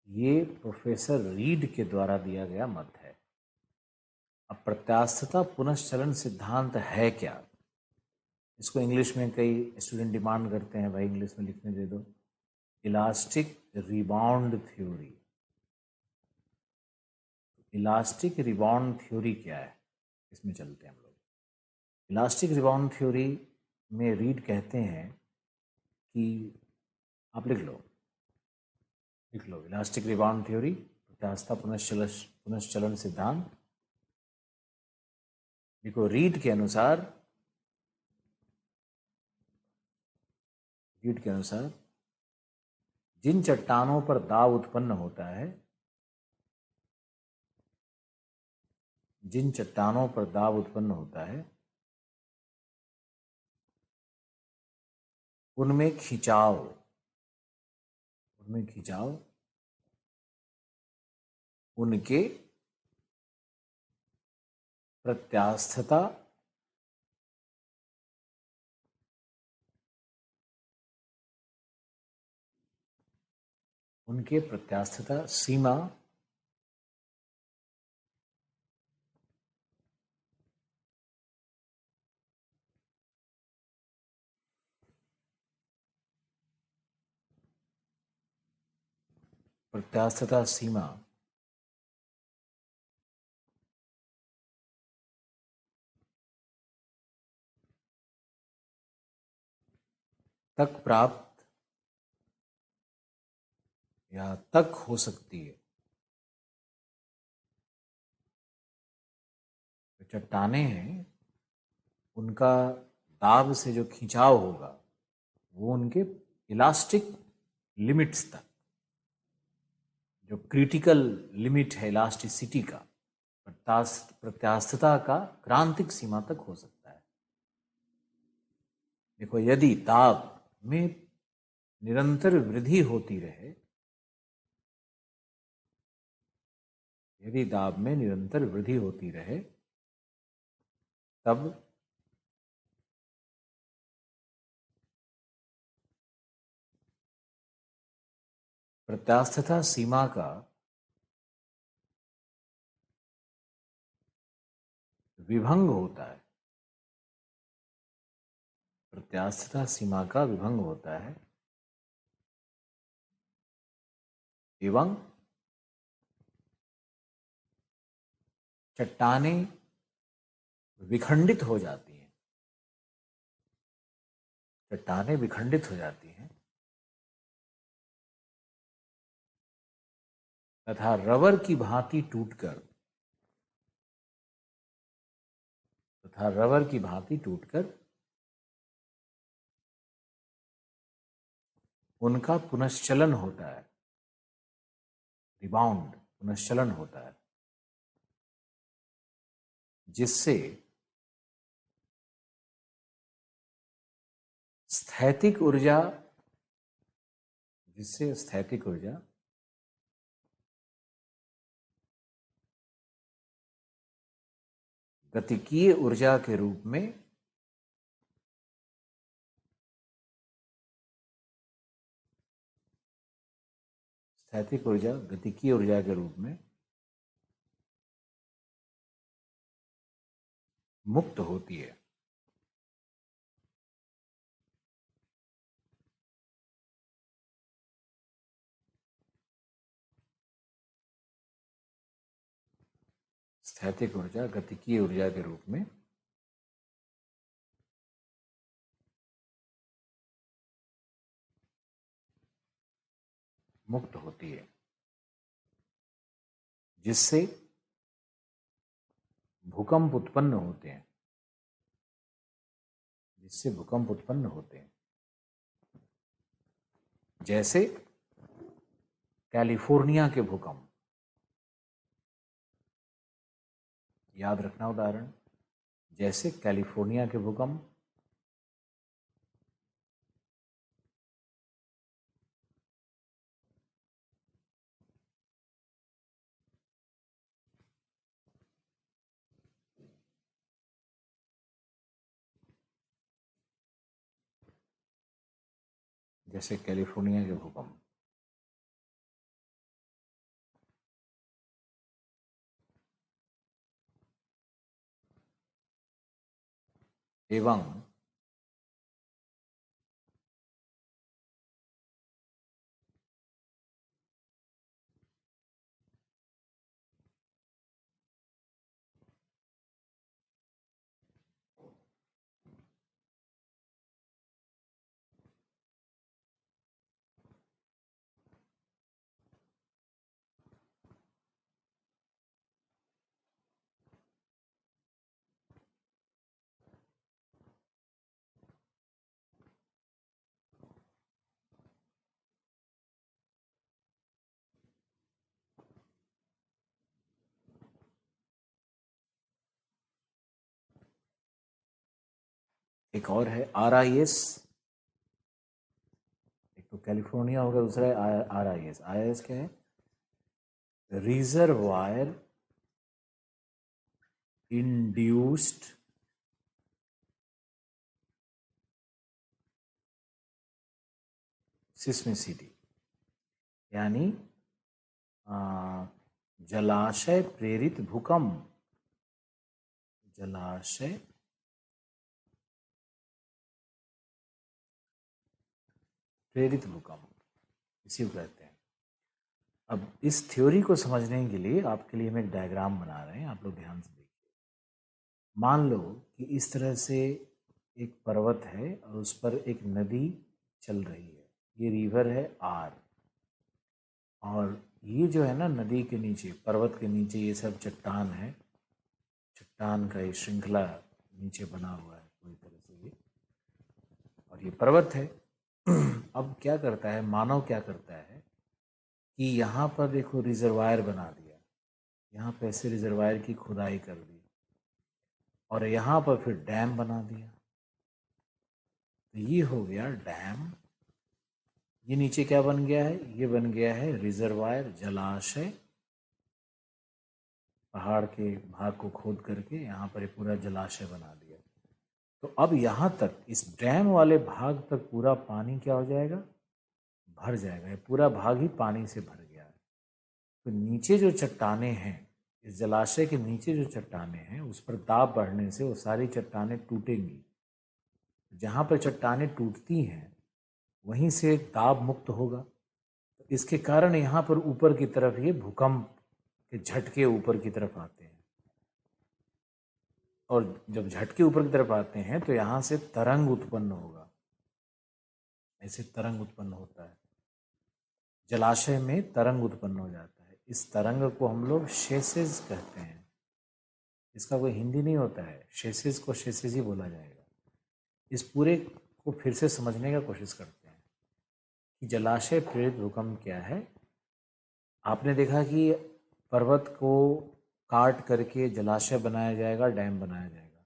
ये प्रोफेसर रीड के द्वारा दिया गया मत है। अब प्रत्यास्थता पुनश्चलन सिद्धांत है क्या? इसको इंग्लिश में कई स्टूडेंट डिमांड करते हैं, भाई इंग्लिश में लिखने दे दो। Elastic rebound theory. Elastic rebound theory क्या है, इसमें चलते हैं हम लोग। इलास्टिक रिबाउंड थ्योरी में रीड कहते हैं कि, आप लिख लो इलास्टिक रिबाउंड थ्योरी, प्रत्यास्थता पुनश्चलन सिद्धांत। देखो रीड के अनुसार जिन चट्टानों पर दाब उत्पन्न होता है, जिन चट्टानों पर दाब उत्पन्न होता है उनमें खिंचाव उनके प्रत्यास्थता सीमा तक प्राप्त या तक हो सकती है। जो चट्टाने हैं उनका दाब से जो खिंचाव होगा वो उनके इलास्टिक लिमिट्स तक, जो क्रिटिकल लिमिट है इलास्टिसिटी का, प्रत्यास्थता का क्रांतिक सीमा तक हो सकता है। देखो यदि दाब में निरंतर वृद्धि होती रहे, तब प्रत्यास्थता सीमा का विभंग होता है। एवं चट्टानें विखंडित हो जाती हैं, चट्टानें विखंडित हो जाती हैं तथा रबर की भांति टूटकर उनका पुनश्चलन होता है, रिबाउंड, पुनश्चलन होता है, जिससे स्थैतिक ऊर्जा गतिकीय ऊर्जा के रूप में मुक्त होती है। स्थैतिक ऊर्जा गतिकीय ऊर्जा के रूप में मुक्त होती है, जिससे भूकंप उत्पन्न होते हैं, जैसे कैलिफोर्निया के भूकंप। याद रखना उदाहरण, जैसे कैलिफोर्निया के भूकंप, एवं एक और है RIS। एक तो कैलिफोर्निया होगा, दूसरा है RIS। RIS क्या है? रिजर्वायर इंड्यूस्ड सिस्मिसिटी, यानी जलाशय प्रेरित भूकंप। जलाशय प्रेरित भूकंप इसी को कहते हैं। अब इस थ्योरी को समझने के लिए आपके लिए हम एक डायग्राम बना रहे हैं, आप लोग ध्यान से देखिए। मान लो कि इस तरह से एक पर्वत है और उस पर एक नदी चल रही है, ये रिवर है R, और ये जो है ना नदी के नीचे, पर्वत के नीचे ये सब चट्टान है, चट्टान का ये श्रृंखला नीचे बना हुआ है पूरी तरह से ये, और ये पर्वत है। अब क्या करता है मानव, क्या करता है कि यहाँ पर देखो रिजर्वायर बना दिया, यहाँ पे ऐसे रिजर्वायर की खुदाई कर दी, और यहाँ पर फिर डैम बना दिया, तो ये हो गया डैम। ये नीचे क्या बन गया है? ये बन गया है रिजर्वायर, जलाशय। पहाड़ के भाग को खोद करके यहाँ पर एक पूरा जलाशय बना दिया। तो अब यहाँ तक इस डैम वाले भाग तक पूरा पानी क्या हो जाएगा? भर जाएगा। ये पूरा भाग ही पानी से भर गया है। तो नीचे जो चट्टानें हैं, इस जलाशय के नीचे जो चट्टानें हैं, उस पर दाब बढ़ने से वो सारी चट्टानें टूटेंगी। जहाँ पर चट्टानें टूटती हैं वहीं से दाब मुक्त होगा। तो इसके कारण यहाँ पर ऊपर की तरफ ये भूकंप के झटके ऊपर की तरफ आते हैं। और जब झटके ऊपर की तरफ आते हैं तो यहाँ से तरंग उत्पन्न होगा, ऐसे तरंग उत्पन्न होता है, जलाशय में तरंग उत्पन्न हो जाता है। इस तरंग को हम लोग शेसेज कहते हैं। इसका कोई हिंदी नहीं होता है, शेसेज को शेसेज ही बोला जाएगा। इस पूरे को फिर से समझने का कोशिश करते हैं कि जलाशय प्रेरित भूकंप क्या है। आपने देखा कि पर्वत को काट करके जलाशय बनाया जाएगा, डैम बनाया जाएगा।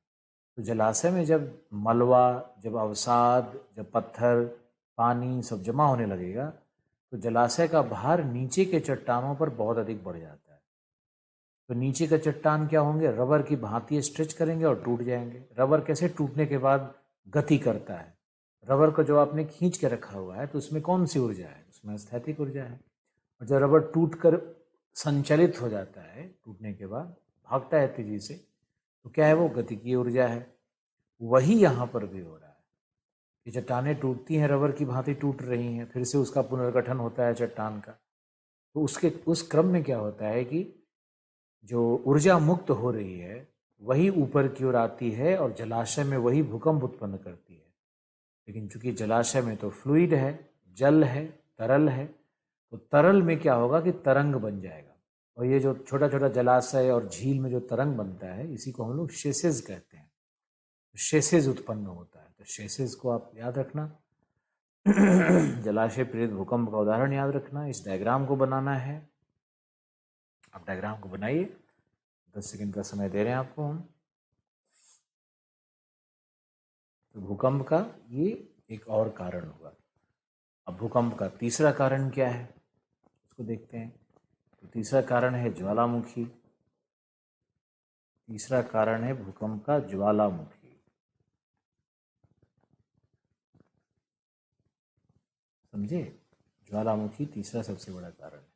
तो जलाशय में जब मलबा, जब अवसाद, जब पत्थर, पानी सब जमा होने लगेगा तो जलाशय का भार नीचे के चट्टानों पर बहुत अधिक बढ़ जाता है। तो नीचे का चट्टान क्या होंगे, रबर की भांति स्ट्रेच करेंगे और टूट जाएंगे। रबर कैसे टूटने के बाद गति करता है। रबर को जो आपने खींच के रखा हुआ है तो उसमें कौन सी ऊर्जा है, उसमें स्थैतिक ऊर्जा है। और जब रबर टूट कर संचलित हो जाता है, टूटने के बाद भागता है तेजी से, तो क्या है, वो गति की ऊर्जा है। वही यहाँ पर भी हो रहा है। ये चट्टानें टूटती हैं, रबर की भांति टूट रही हैं, फिर से उसका पुनर्गठन होता है चट्टान का। तो उस क्रम में क्या होता है कि जो ऊर्जा मुक्त हो रही है वही ऊपर की ओर आती है और जलाशय में वही भूकंप उत्पन्न करती है। लेकिन चूंकि जलाशय में तो फ्लूइड है, जल है, तरल है, तो तरल में क्या होगा कि तरंग बन जाएगा। और ये जो छोटा छोटा जलाशय और झील में जो तरंग बनता है इसी को हम लोग शेसेज कहते हैं। शेसेज उत्पन्न होता है। तो शेसेज को आप याद रखना, जलाशय प्रेरित भूकंप का उदाहरण याद रखना। इस डायग्राम को बनाना है, आप डायग्राम को बनाइए। 10 सेकंड का समय दे रहे हैं आपको हम। तो भूकंप का ये एक और कारण हुआ। अब भूकंप का तीसरा कारण क्या है उसको देखते हैं। तो तीसरा कारण है ज्वालामुखी। तीसरा कारण है भूकंप का ज्वालामुखी। समझे, ज्वालामुखी तीसरा सबसे बड़ा कारण है।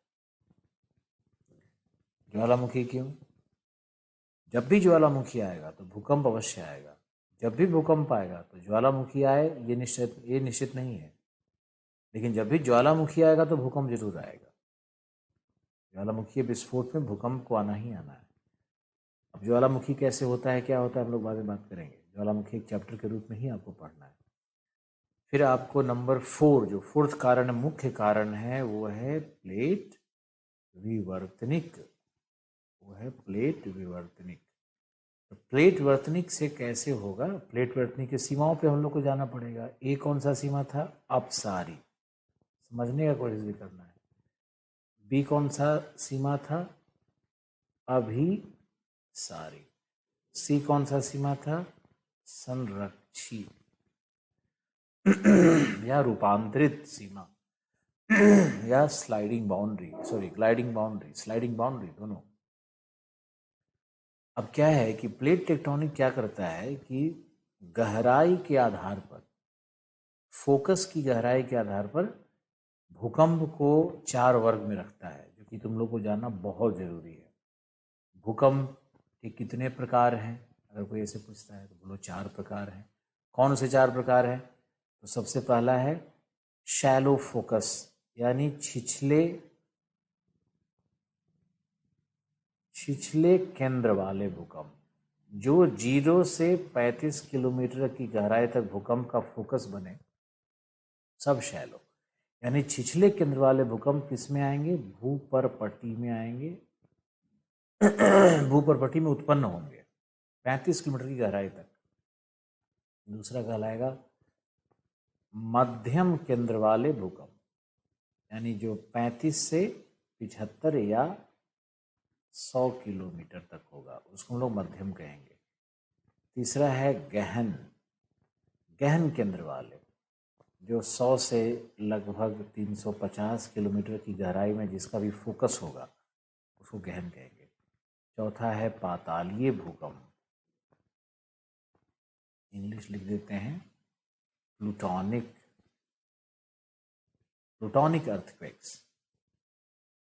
ज्वालामुखी क्यों? जब भी ज्वालामुखी आएगा तो भूकंप अवश्य आएगा। जब भी भूकंप आएगा तो ज्वालामुखी आए ये निश्चित नहीं है, लेकिन जब भी ज्वालामुखी आएगा तो भूकंप जरूर आएगा। ज्वालामुखी विस्फोट में भूकंप को आना ही आना है। अब ज्वालामुखी कैसे होता है, क्या होता है, हम लोग बाद में बात करेंगे। ज्वालामुखी एक चैप्टर के रूप में ही आपको पढ़ना है। फिर आपको नंबर 4, जो फोर्थ कारण, मुख्य कारण है, वो है प्लेट विवर्तनिक। वो है प्लेट विवर्तनिक। तो प्लेट वर्तनिक से कैसे होगा? प्लेट वर्तनिक की सीमाओं पे हम लोग को जाना पड़ेगा। ए कौन सा सीमा था? अपसारी, समझने का कोशिश भी करना है। बी कौन सा सीमा था? अभिसारी। सी कौन सा सीमा था? संरक्षी या रूपांतरित सीमा या sliding boundary, sorry gliding boundary, sliding boundary दोनों। अब क्या है कि प्लेट टेक्टोनिक क्या करता है कि गहराई के आधार पर, फोकस की गहराई के आधार पर भूकंप को 4 वर्ग में रखता है, जो कि तुम लोग को जानना बहुत जरूरी है। भूकंप के कितने प्रकार हैं? अगर कोई ऐसे पूछता है तो बोलो 4 प्रकार हैं। कौन से 4 प्रकार हैं? तो सबसे पहला है शैलो फोकस, यानी छिछले केंद्र वाले भूकंप। जो 0 से 35 किलोमीटर की गहराई तक भूकंप का फोकस बने, सब शैलो, यानी छिछले केंद्र वाले भूकंप किस में आएंगे? भूपरपट्टी में आएंगे। भूपरपट्टी में उत्पन्न होंगे 35 किलोमीटर की गहराई तक। दूसरा कहलाएगा मध्यम केंद्र वाले भूकंप, यानी जो 35 से 75 या 100 किलोमीटर तक होगा, उसको हम लोग मध्यम कहेंगे। तीसरा है गहन केंद्र वाले, जो 100 से लगभग 350 किलोमीटर की गहराई में जिसका भी फोकस होगा उसको गहन कहेंगे। चौथा है पातालीय भूकंप, इंग्लिश लिख देते हैं प्लूटोनिक अर्थक्वेक्स।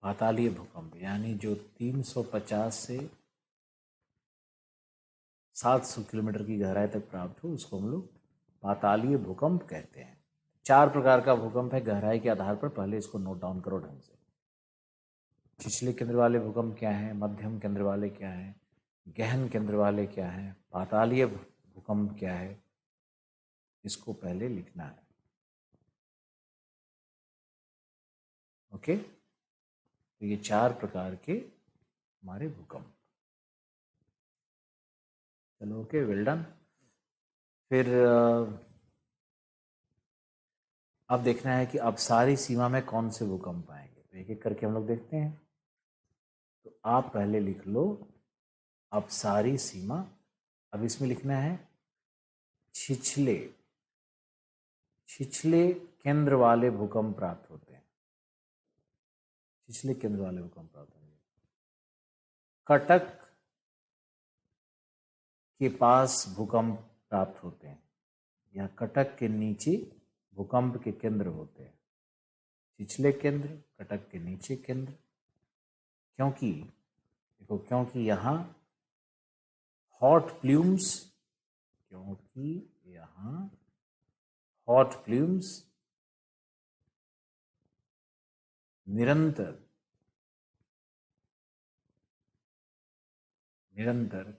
पातालीय भूकंप यानी जो 350 से 700 किलोमीटर की गहराई तक प्राप्त हो, उसको हम लोग पातालीय भूकंप कहते हैं। 4 प्रकार का भूकंप है गहराई के आधार पर, पहले इसको नोट डाउन करो ढंग से। छिछले केंद्र वाले भूकंप क्या हैं, मध्यम केंद्र वाले क्या हैं, गहन केंद्र वाले क्या हैं, पातालीय भूकंप क्या है, इसको पहले लिखना है। ओके, तो ये 4 प्रकार के हमारे भूकंप। चलो ओके, वेल डन। फिर अब देखना है कि अब सारी सीमा में कौन से भूकंप आएंगे, तो एक एक करके हम लोग देखते हैं। तो आप पहले लिख लो अब सारी सीमा। अब इसमें लिखना है छिछले छिछले केंद्र वाले भूकंप प्राप्त होते हैं। छिछले केंद्र वाले भूकंप प्राप्त होंगे। कटक के पास भूकंप प्राप्त होते हैं, या कटक के नीचे भूकंप के केंद्र होते हैं। छिछले केंद्र, कटक के नीचे केंद्र। क्योंकि देखो, क्योंकि यहाँ हॉट प्लूम्स, क्योंकि यहाँ हॉट प्लूम्स निरंतर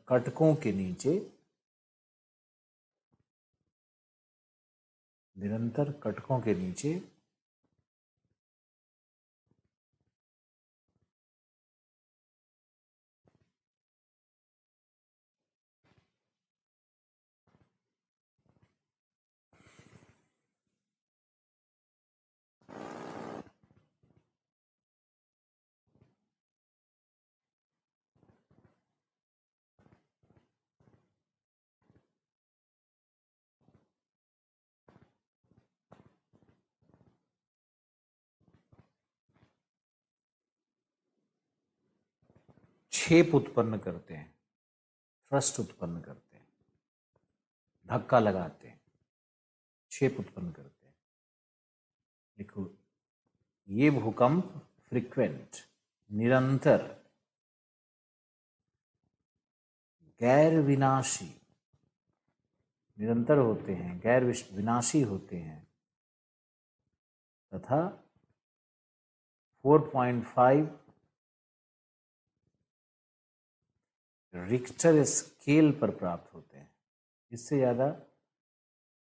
कटकों के नीचे, निरंतर कटकों के नीचे छेप उत्पन्न करते हैं, थ्रस्ट उत्पन्न करते हैं, धक्का लगाते हैं, छेप उत्पन्न करते हैं। देखो, ये भूकंप फ्रीक्वेंट, निरंतर, गैर विनाशी, निरंतर होते हैं, गैर विनाशी होते हैं, तथा 4.5 रिक्टर स्केल पर प्राप्त होते हैं। इससे ज़्यादा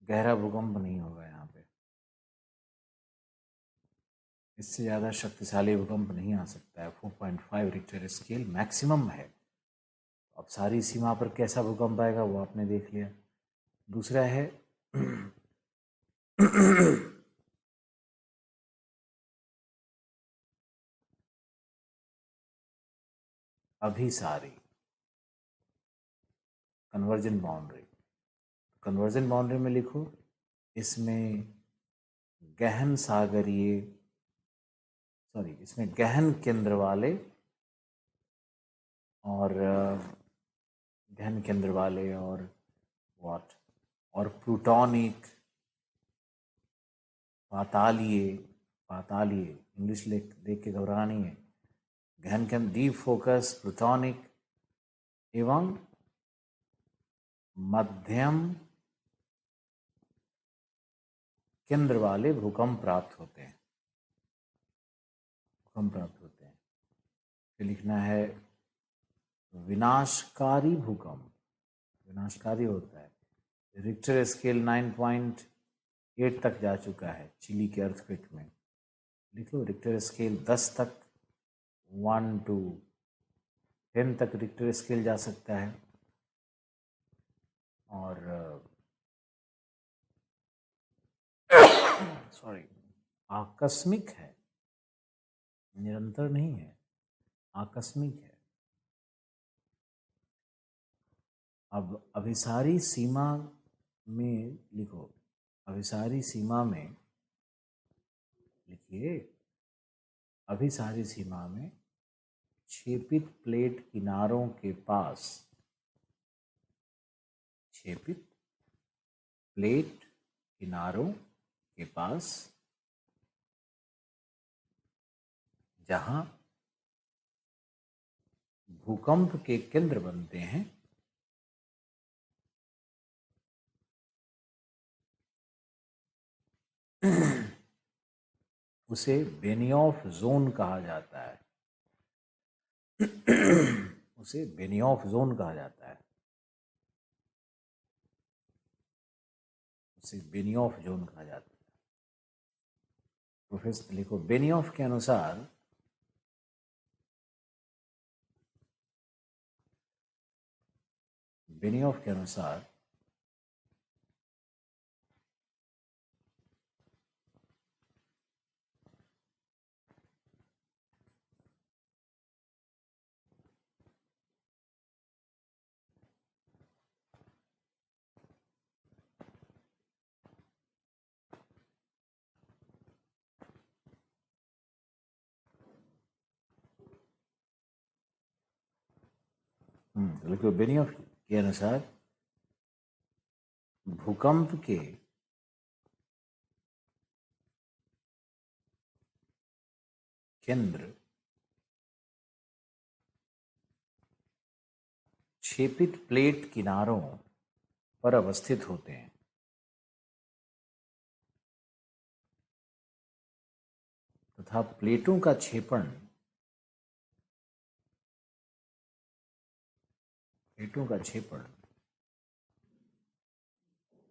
गहरा भूकंप नहीं होगा यहाँ पे, इससे ज़्यादा शक्तिशाली भूकंप नहीं आ सकता है। 4.5 रिक्टर स्केल मैक्सिमम है। अब सारी सीमा पर कैसा भूकंप आएगा वो आपने देख लिया। दूसरा है अभिसारी, कन्वर्जन बाउंड्री। कन्वर्जन बाउंड्री में लिखो, इसमें गहन सागरीय, इसमें गहन केंद्र वाले और गहन केंद्र वाले और व्हाट, और प्लूटोनिक, पातालीय, पातालीय इंग्लिश देख के घबराना नहीं है, गहन केंद्र, डीप फोकस, प्लूटोनिक एवं मध्यम केंद्र वाले भूकंप प्राप्त होते हैं, भूकंप प्राप्त होते हैं। फिर लिखना है विनाशकारी भूकंप, विनाशकारी होता है। रिक्टर स्केल 9.8 तक जा चुका है चिली के अर्थक्वेक में। लिख लो रिक्टर स्केल 10 तक, 1 to 10 तक रिक्टर स्केल जा सकता है। और सॉरी, आकस्मिक है, निरंतर नहीं है, आकस्मिक है। अब अभिसारी सीमा में लिखो, अभिसारी सीमा में लिखिए, अभिसारी सीमा में छेपित प्लेट किनारों के पास, छेपित प्लेट किनारों के पास जहां भूकंप के केंद्र बनते हैं, उसे बेनियोफ जोन कहा जाता है। उसे बेनियोफ जोन कहा जाता है, उसे बेनियोफ जोन कहा जाता है। प्रोफेसर लिखो, बेनियोफ के अनुसार बेनियोफ के अनुसार लिखो, बेनियोफ के अनुसार भूकंप के केंद्र क्षेपित प्लेट किनारों पर अवस्थित होते हैं तथा प्लेटों का क्षेपण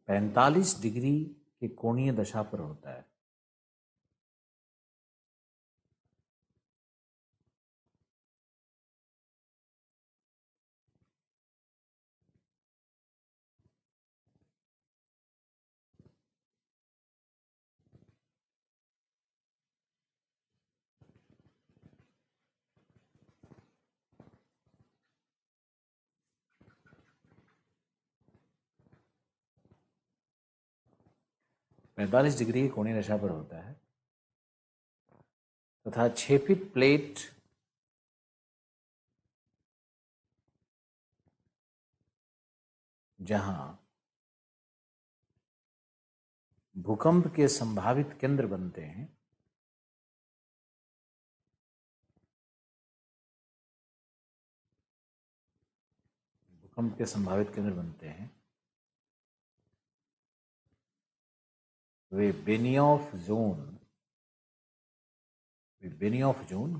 45 डिग्री के कोणीय दशा पर होता है। पैंतालीस डिग्री की कोणीय दशा पर होता है तथा क्षेपित प्लेट जहां भूकंप के संभावित केंद्र बनते हैं वे बेनियोफ जोन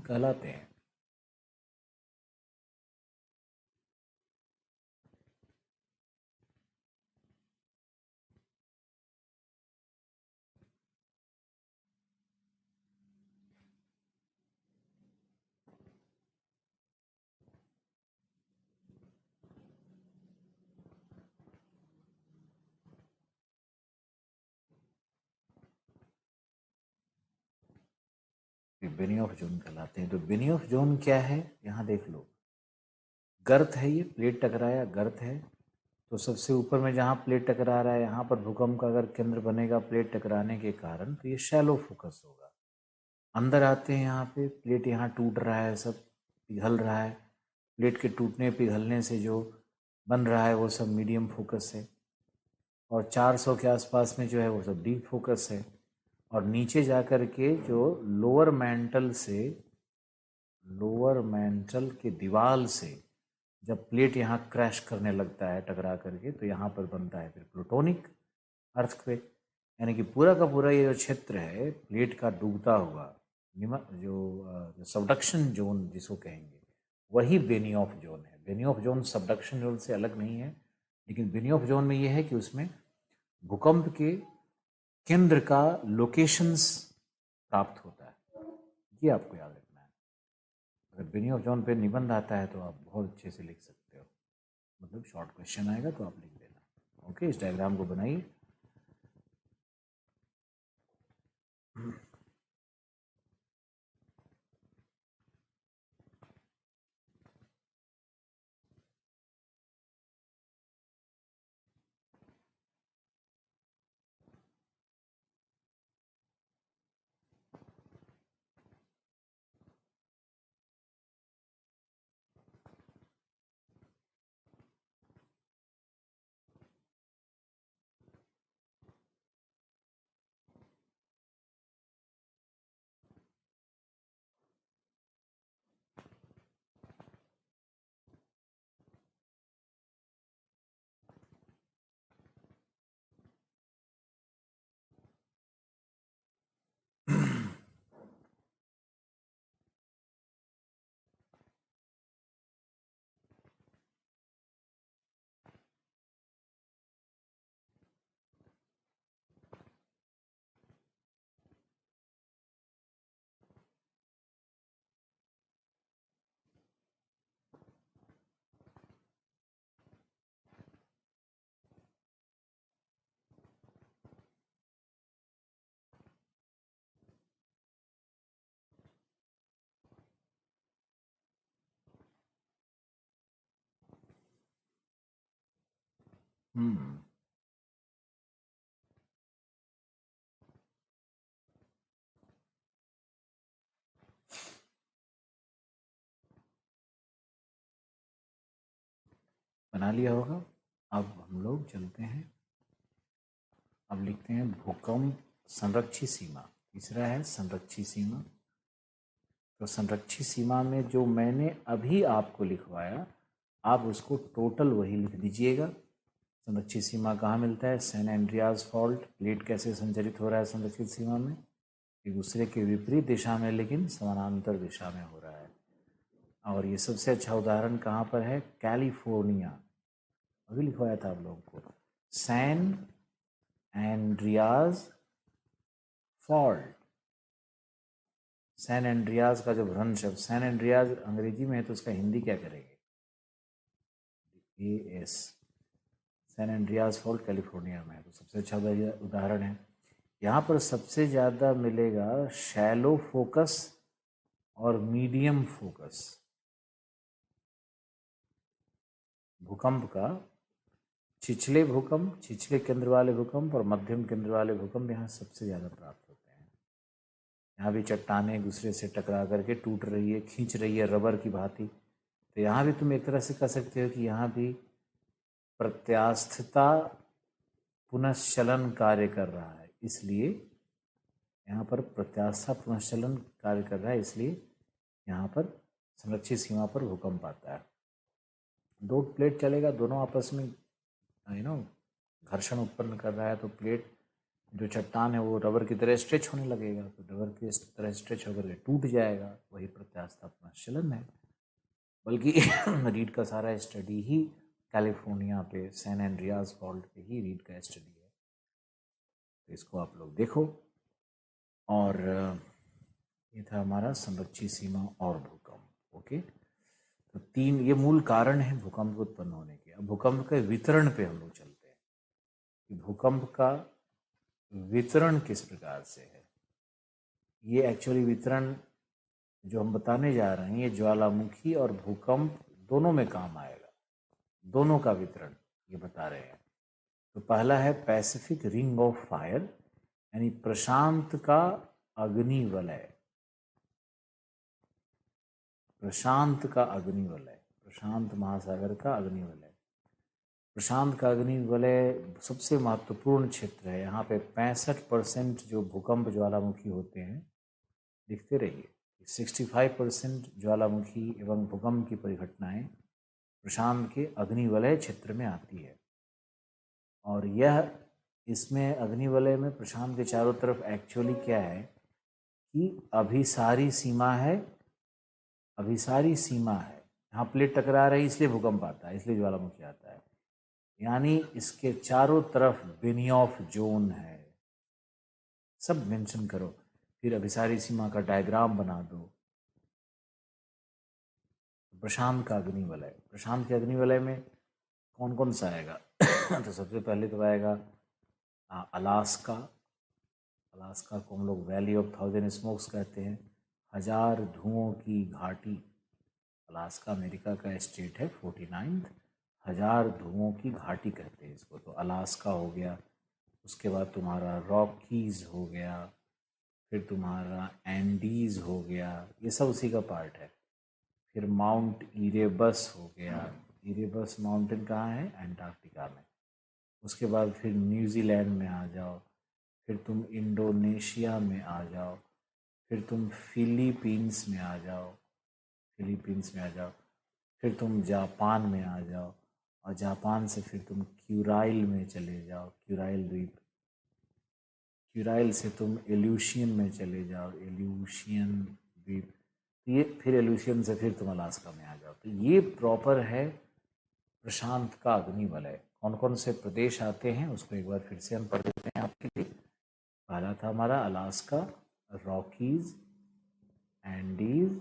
कहलाते हैं। बेनियोफ जोन कहलाते हैं। तो बेनियोफ जोन क्या है, यहां देख लो, गर्त है, ये प्लेट टकराया, गर्त है, तो सबसे ऊपर में जहां प्लेट टकरा रहा है यहाँ पर भूकंप का अगर केंद्र बनेगा प्लेट टकराने के कारण, तो ये शैलो फोकस होगा। अंदर आते हैं यहाँ पे, प्लेट यहाँ टूट रहा है, सब पिघल रहा है, प्लेट के टूटने पिघलने से जो बन रहा है वो सब मीडियम फोकस है, और 400 के आसपास में जो है वो सब डीप फोकस है। और नीचे जा कर के जो लोअर मेंटल के दीवार से जब प्लेट यहाँ क्रैश करने लगता है टकरा करके, तो यहाँ पर बनता है फिर प्लूटोनिक अर्थक्वेक। यानी कि पूरा का पूरा ये जो क्षेत्र है प्लेट का डूबता हुआ, जो सबडक्शन जोन जिसको कहेंगे, वही बेनियोफ जोन है। बेनियोफ जोन सबडक्शन जोन से अलग नहीं है, लेकिन बेनियोफ जोन में ये है कि उसमें भूकंप के केंद्र का लोकेशंस प्राप्त होता है। ये आपको याद रखना है। अगर बेनियोफ जोन पे निबंध आता है तो आप बहुत अच्छे से लिख सकते हो, मतलब शॉर्ट क्वेश्चन आएगा तो आप लिख देना। ओके, इस डायग्राम को बनाइए। हम्म बना लिया होगा। अब हम लोग चलते हैं, अब लिखते हैं भूकंप संरक्षी सीमा। तीसरा है संरक्षी सीमा। तो संरक्षी सीमा में जो मैंने अभी आपको लिखवाया, आप उसको टोटल वही लिख दीजिएगा। संरक्षित सीमा कहाँ मिलता है? San Andreas fault. प्लेट कैसे संचरित हो रहा है संरक्षित सीमा में? एक दूसरे के विपरीत दिशा में लेकिन समानांतर दिशा में हो रहा है। और ये सबसे अच्छा उदाहरण कहाँ पर है? कैलिफोर्निया। अभी लिखवाया था आप लोगों को, San Andreas fault. San Andreas का जो भ्रंश है, सैन एंड्रियाज अंग्रेजी में है तो उसका हिंदी क्या करेंगे? AS। San Andreas fault California में है, तो सबसे अच्छा उदाहरण है। यहाँ पर सबसे ज़्यादा मिलेगा शैलो फोकस और मीडियम फोकस भूकंप का। छिछले केंद्र वाले भूकंप और मध्यम केंद्र वाले भूकंप यहाँ सबसे ज़्यादा प्राप्त होते हैं। यहाँ भी चट्टानें एक दूसरे से टकरा करके टूट रही है, खींच रही है रबर की भांति। तो यहाँ भी तुम एक तरह से कह सकते हो कि यहाँ भी प्रत्यास्थता पुनश्चलन कार्य कर रहा है, इसलिए यहाँ पर प्रत्यास्था पुनश्चलन कार्य कर रहा है, इसलिए यहाँ पर संरक्षित सीमा पर भूकंप आता है। दो प्लेट चलेगा, दोनों आपस में घर्षण उत्पन्न कर रहा है, तो प्लेट जो चट्टान है वो रबर की तरह स्ट्रेच होने लगेगा, तो रबर की तरह स्ट्रेच होकर के टूट जाएगा, वही प्रत्यास्था पुनश्चलन है। बल्कि रीड का सारा स्टडी ही कैलिफोर्निया पे सैन एंड्रियाज फॉल्ट पे ही रीड का स्टडी है, तो इसको आप लोग देखो। और ये था हमारा संरक्षित सीमा और भूकंप। ओके, तो तीन ये मूल कारण है भूकंप उत्पन्न होने के। अब भूकंप के वितरण पे हम लोग चलते हैं कि भूकंप का वितरण किस प्रकार से है। ये एक्चुअली वितरण जो हम बताने जा रहे हैं, ये ज्वालामुखी और भूकंप दोनों में काम आएगा, दोनों का वितरण ये बता रहे हैं। तो पहला है पैसिफिक रिंग ऑफ फायर, यानी प्रशांत का अग्नि वलय। प्रशांत का अग्नि वलय, प्रशांत महासागर का अग्नि वलय। प्रशांत का अग्नि वलय सबसे महत्वपूर्ण क्षेत्र है। यहाँ पे 65% जो भूकंप ज्वालामुखी होते हैं, लिखते रहिए, 65% ज्वालामुखी एवं भूकंप की परिघटनाएं प्रशांत के अग्नि वलय क्षेत्र में आती है। और यह इसमें अग्नि वलय में प्रशांत के चारों तरफ एक्चुअली क्या है कि अभिसारी सीमा है। अभिसारी सीमा है, यहाँ प्लेट टकरा रही इसलिए भूकंप आता है, इसलिए ज्वालामुखी आता है। यानी इसके चारों तरफ बेनियोफ जोन है। सब मेंशन करो, फिर अभिसारी सीमा का डायग्राम बना दो। प्रशांत का अग्नि वलय, प्रशांत के अग्नि वलय में कौन कौन सा आएगा? तो सबसे पहले तो आएगा अलास्का। अलास्का को हम लोग वैली ऑफ 1000 स्मोक्स कहते हैं, 1000 धुओं की घाटी। अलास्का अमेरिका का स्टेट है, 49th। 1000 धुओं की घाटी कहते हैं इसको, तो अलास्का हो गया। उसके बाद तुम्हारा रॉकीज हो गया, फिर तुम्हारा एंडीज हो गया, ये सब उसी का पार्ट है। फिर माउंट इरेबस हो गया। इरेबस माउंटेन कहाँ है? अंटार्कटिका में। उसके बाद फिर न्यूजीलैंड में आ जाओ, फिर तुम इंडोनेशिया में आ जाओ, फिर तुम फिलीपींस में आ जाओ, फिलीपींस में आ जाओ, फिर तुम जापान में आ जाओ, और जापान से फिर तुम क्यूराइल में चले जाओ, क्यूराइल द्वीप। क्यूराइल से तुम एल्यूशियन में चले जाओ, एल्यूशियन द्वीप। ये फिर एल्यूशियन से फिर तुम अलास्का में आ जाओ। तो ये प्रॉपर है प्रशांत का अग्नि वलय। कौन कौन से प्रदेश आते हैं उसको एक बार फिर से हम पढ़ देते हैं आपके लिए। पहला था हमारा Alaska, Rockies, Andes,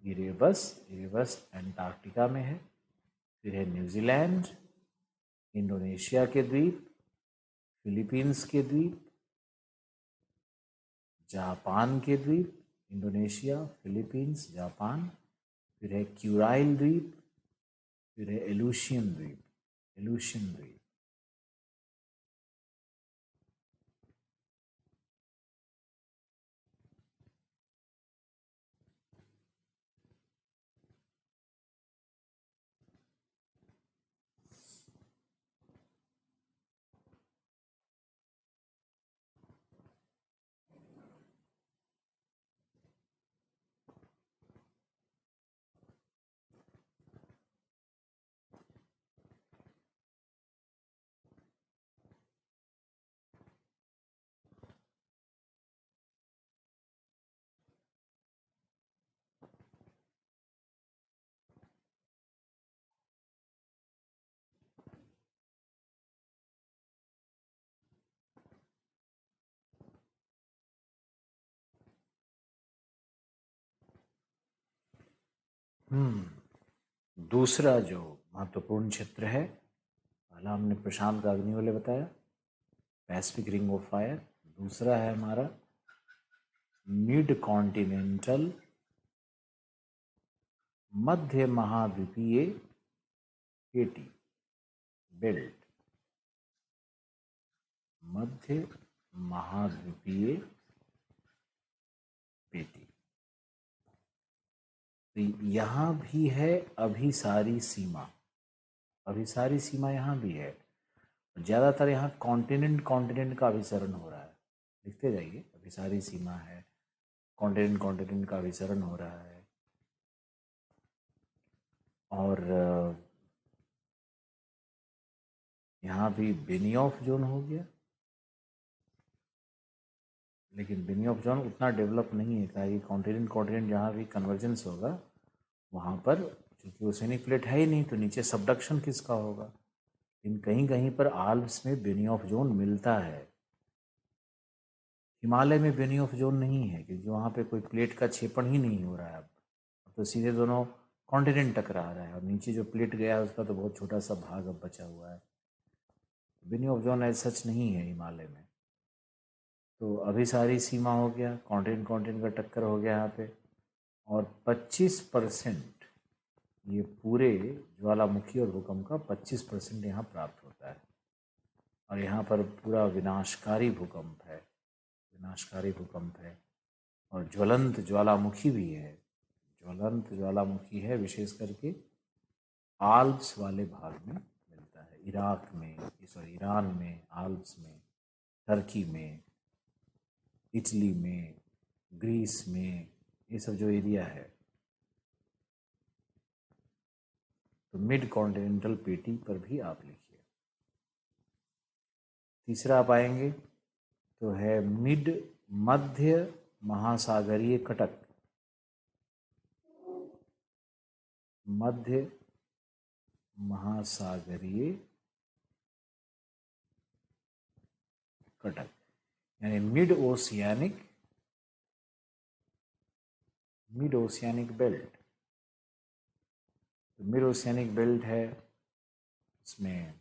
Erebus. Erebus Antarctica में है। फिर है न्यूजीलैंड, इंडोनेशिया के द्वीप, फिलीपींस के द्वीप, जापान के द्वीप, इंडोनेशिया, फिलीपींस, जापान। फिर है क्यूराइल द्वीप, फिर है एलूशियन द्वीप, एलूशियन द्वीप। दूसरा जो महत्वपूर्ण क्षेत्र है, पहला हमने प्रशांत का अग्निवलय बताया, पैसिफिक रिंग ऑफ फायर। दूसरा है हमारा मिड कॉन्टिनेंटल, मध्य महाद्वीपीय पेटी बेल्ट, मध्य महाद्वीपीय पेटी। तो यहाँ भी है अभिसारी सीमा, अभिसारी सीमा यहाँ भी है। ज़्यादातर यहाँ कॉन्टिनेंट का अभिसरण हो रहा है, लिखते जाइए। अभिसारी सीमा है, कॉन्टिनेंट का अभिसरण हो रहा है। और यहाँ भी बेनियोफ जोन हो गया, लेकिन बेनियोफ जोन उतना डेवलप नहीं है, क्या कॉन्टिनेंट जहाँ भी कन्वर्जेंस होगा वहाँ पर, क्योंकि ओसेनिक प्लेट है ही नहीं, तो नीचे सबडक्शन किसका होगा। लेकिन कहीं कहीं पर आल्प्स में बेनियोफ जोन मिलता है। हिमालय में बेनियोफ जोन नहीं है, क्योंकि वहाँ पे कोई प्लेट का क्षेपण ही नहीं हो रहा है। अब तो सीधे दोनों कॉन्टिनेंट टकरा रहा है, और नीचे जो प्लेट गया है उसका तो बहुत छोटा सा भाग अब बचा हुआ है। बेनियोफ जोन ऐसा सच नहीं है हिमालय में। तो अभिसारी सीमा हो गया, कॉन्टिनेंट का टक्कर हो गया यहाँ पे। और 25% ये पूरे ज्वालामुखी और भूकंप का 25% यहाँ प्राप्त होता है। और यहाँ पर पूरा विनाशकारी भूकंप है, विनाशकारी भूकंप है। और ज्वलंत ज्वालामुखी भी है, ज्वलंत ज्वालामुखी है, विशेष करके आल्प्स वाले भाग में मिलता है। इराक में, सॉरी ईरान में, आल्प्स में, टर्की में, इटली में, ग्रीस में, ये सब जो एरिया है। तो मिड कॉन्टिनेंटल पेटी पर भी आप लिखिए। तीसरा आप आएंगे तो है मिड मध्य महासागरीय कटक, मध्य महासागरीय कटक, यानी मिड ओशियानिक बेल्ट। तो मिड ओशियानिक बेल्ट है, इसमें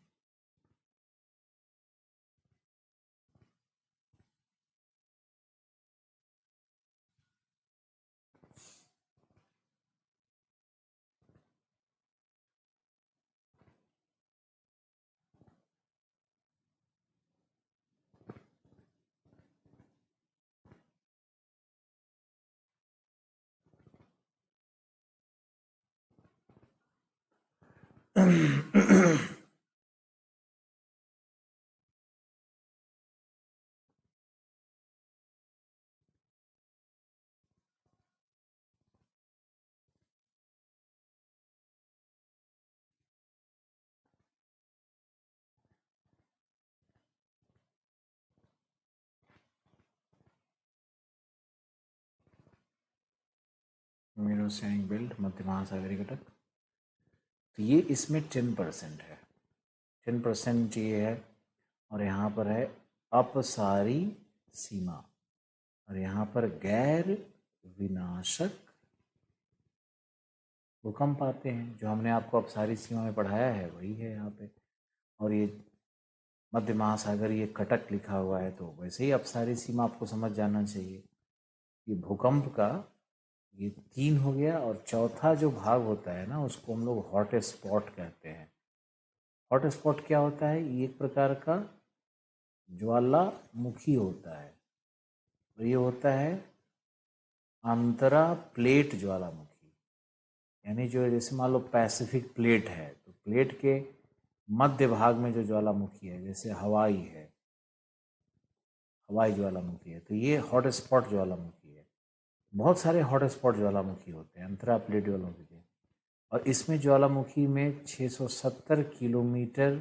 मिड ओशियानिक बेल्ट, मध्य महासागरीय कटक। तो ये इसमें 10% है, 10% ये है। और यहाँ पर है अपसारी सीमा, और यहाँ पर गैर विनाशक भूकंप आते हैं। जो हमने आपको अपसारी सीमा में पढ़ाया है वही है यहाँ पे। और ये मध्य महासागर ये कटक लिखा हुआ है, तो वैसे ही अपसारी सीमा आपको समझ जाना चाहिए। ये भूकंप का ये 3 हो गया, और चौथा जो भाग होता है ना, उसको हम लोग हॉट स्पॉट कहते हैं। हॉट स्पॉट क्या होता है? ये एक प्रकार का ज्वालामुखी होता है, और ये होता है अंतरा प्लेट ज्वालामुखी। यानी जो जैसे मान लो पैसिफिक प्लेट है, तो प्लेट के मध्य भाग में जो ज्वालामुखी है, जैसे हवाई है, हवाई ज्वालामुखी है, तो ये हॉट स्पॉट ज्वालामुखी है। बहुत सारे हॉट स्पॉट ज्वालामुखी होते हैं, अंतरा प्लेट ज्वालामुखी के। और इसमें ज्वालामुखी में 670 किलोमीटर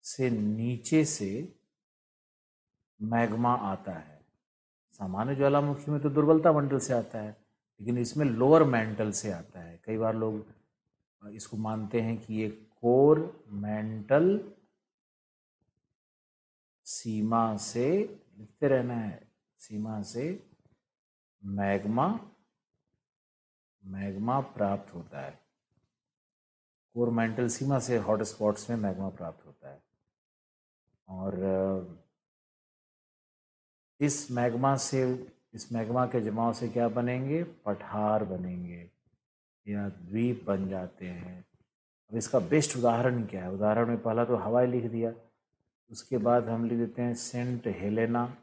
से नीचे से मैग्मा आता है। सामान्य ज्वालामुखी में तो दुर्बलता मंडल से आता है, लेकिन इसमें लोअर मेंटल से आता है। कई बार लोग इसको मानते हैं कि ये कोर मेंटल सीमा से, लिखते रहना है, सीमा से मैग्मा मैग्मा प्राप्त होता है। कोरमेंटल सीमा से हॉट स्पॉट्स में मैग्मा प्राप्त होता है और इस मैग्मा के जमाव से क्या बनेंगे? पठार बनेंगे या द्वीप बन जाते हैं। अब इसका बेस्ट उदाहरण क्या है? उदाहरण में पहला तो हवाई लिख दिया, उसके बाद हम लिख देते हैं सेंट हेलेना।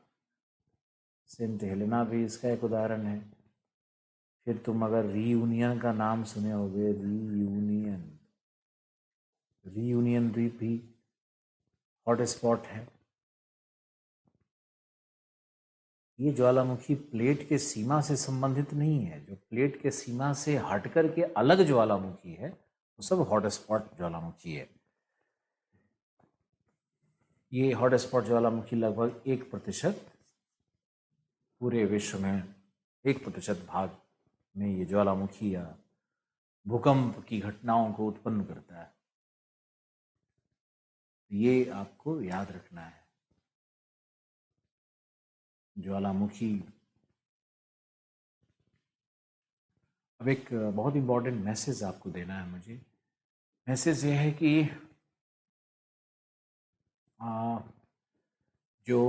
सेंट हेलेना भी इसका एक उदाहरण है। फिर तुम अगर रीयूनियन का नाम सुने होगे, रीयूनियन द्वीप भी हॉट स्पॉट है। ये ज्वालामुखी प्लेट के सीमा से संबंधित नहीं है। जो प्लेट के सीमा से हटकर के अलग ज्वालामुखी है वो सब हॉट स्पॉट ज्वालामुखी है। ये हॉट स्पॉट ज्वालामुखी लगभग 1% पूरे विश्व में 1% भाग में ये ज्वालामुखी या भूकंप की घटनाओं को उत्पन्न करता है। ये आपको याद रखना है। ज्वालामुखी। अब एक बहुत इंपॉर्टेंट मैसेज आपको देना है मुझे। मैसेज ये है कि जो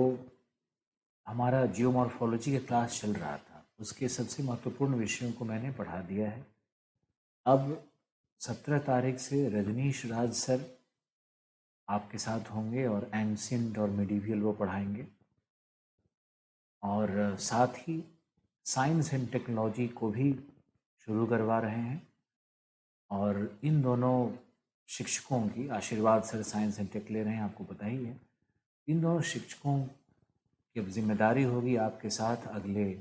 हमारा जियोमॉर्फोलॉजी का क्लास चल रहा था उसके सबसे महत्वपूर्ण विषयों को मैंने पढ़ा दिया है। अब 17 तारीख से रजनीश राज सर आपके साथ होंगे और एंशिएंट और मिडीवियल वो पढ़ाएंगे और साथ ही साइंस एंड टेक्नोलॉजी को भी शुरू करवा रहे हैं। और इन दोनों शिक्षकों की, आशीर्वाद सर साइंस एंड टेक ले रहे हैं आपको पता ही है, इन दोनों शिक्षकों की अब जिम्मेदारी होगी आपके साथ अगले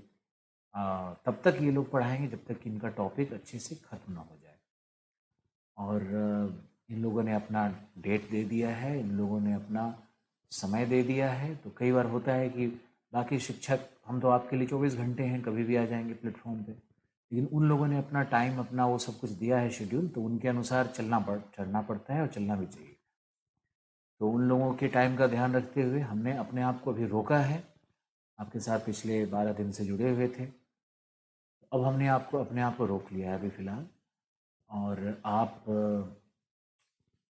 तब तक ये लोग पढ़ाएंगे जब तक कि इनका टॉपिक अच्छे से ख़त्म ना हो जाए। और इन लोगों ने अपना डेट दे दिया है, इन लोगों ने अपना समय दे दिया है। तो कई बार होता है कि बाकी शिक्षक, हम तो आपके लिए 24 घंटे हैं, कभी भी आ जाएंगे प्लेटफॉर्म पे, लेकिन उन लोगों ने अपना टाइम, अपना वो सब कुछ दिया है शेड्यूल, तो उनके अनुसार चलना पड़ता है और चलना भी चाहिए। तो उन लोगों के टाइम का ध्यान रखते हुए हमने अपने आप को अभी रोका है। आपके साथ पिछले 12 दिन से जुड़े हुए थे, अब हमने अपने आप को रोक लिया है अभी फ़िलहाल। और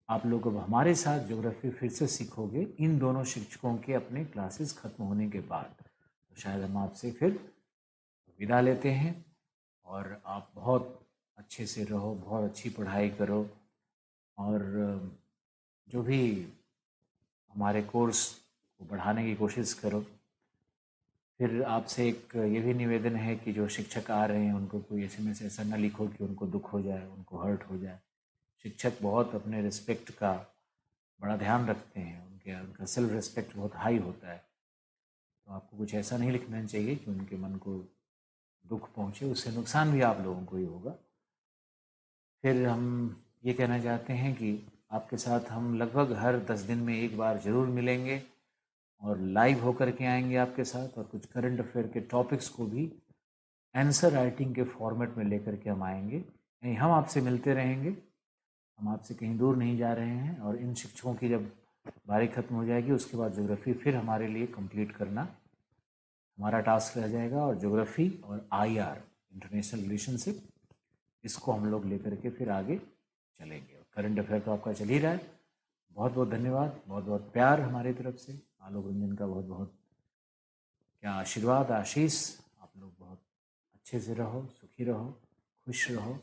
आप लोग अब हमारे साथ ज्योग्राफी फिर से सीखोगे इन दोनों शिक्षकों के अपने क्लासेस ख़त्म होने के बाद। तो शायद हम आपसे फिर विदा लेते हैं और आप बहुत अच्छे से रहो, बहुत अच्छी पढ़ाई करो और जो भी हमारे कोर्स को बढ़ाने की कोशिश करो। फिर आपसे एक ये भी निवेदन है कि जो शिक्षक आ रहे हैं उनको कोई SMS ऐसा ना लिखो कि उनको दुख हो जाए, उनको हर्ट हो जाए। शिक्षक बहुत अपने रिस्पेक्ट का बड़ा ध्यान रखते हैं, उनका सेल्फ रिस्पेक्ट बहुत हाई होता है। तो आपको कुछ ऐसा नहीं लिखना चाहिए कि उनके मन को दुख पहुँचे, उससे नुकसान भी आप लोगों को ही होगा। फिर हम ये कहना चाहते हैं कि आपके साथ हम लगभग हर 10 दिन में एक बार ज़रूर मिलेंगे और लाइव होकर के आएंगे आपके साथ, और कुछ करंट अफेयर के टॉपिक्स को भी आंसर राइटिंग के फॉर्मेट में लेकर के हम आएंगे। यानी हम आपसे मिलते रहेंगे, हम आपसे कहीं दूर नहीं जा रहे हैं। और इन शिक्षकों की जब बारी ख़त्म हो जाएगी उसके बाद ज्योग्राफी फिर हमारे लिए कंप्लीट करना हमारा टास्क रह जाएगा। और ज्योग्राफी और IR, इंटरनेशनल रिलेशनशिप, इसको हम लोग लेकर के फिर आगे चलेंगे। करंट अफेयर तो आपका चल ही रहा है। बहुत बहुत धन्यवाद, बहुत बहुत प्यार हमारी तरफ से। आलोक रंजन का बहुत बहुत क्या आशीर्वाद, आशीष। आप लोग बहुत अच्छे से रहो, सुखी रहो, खुश रहो।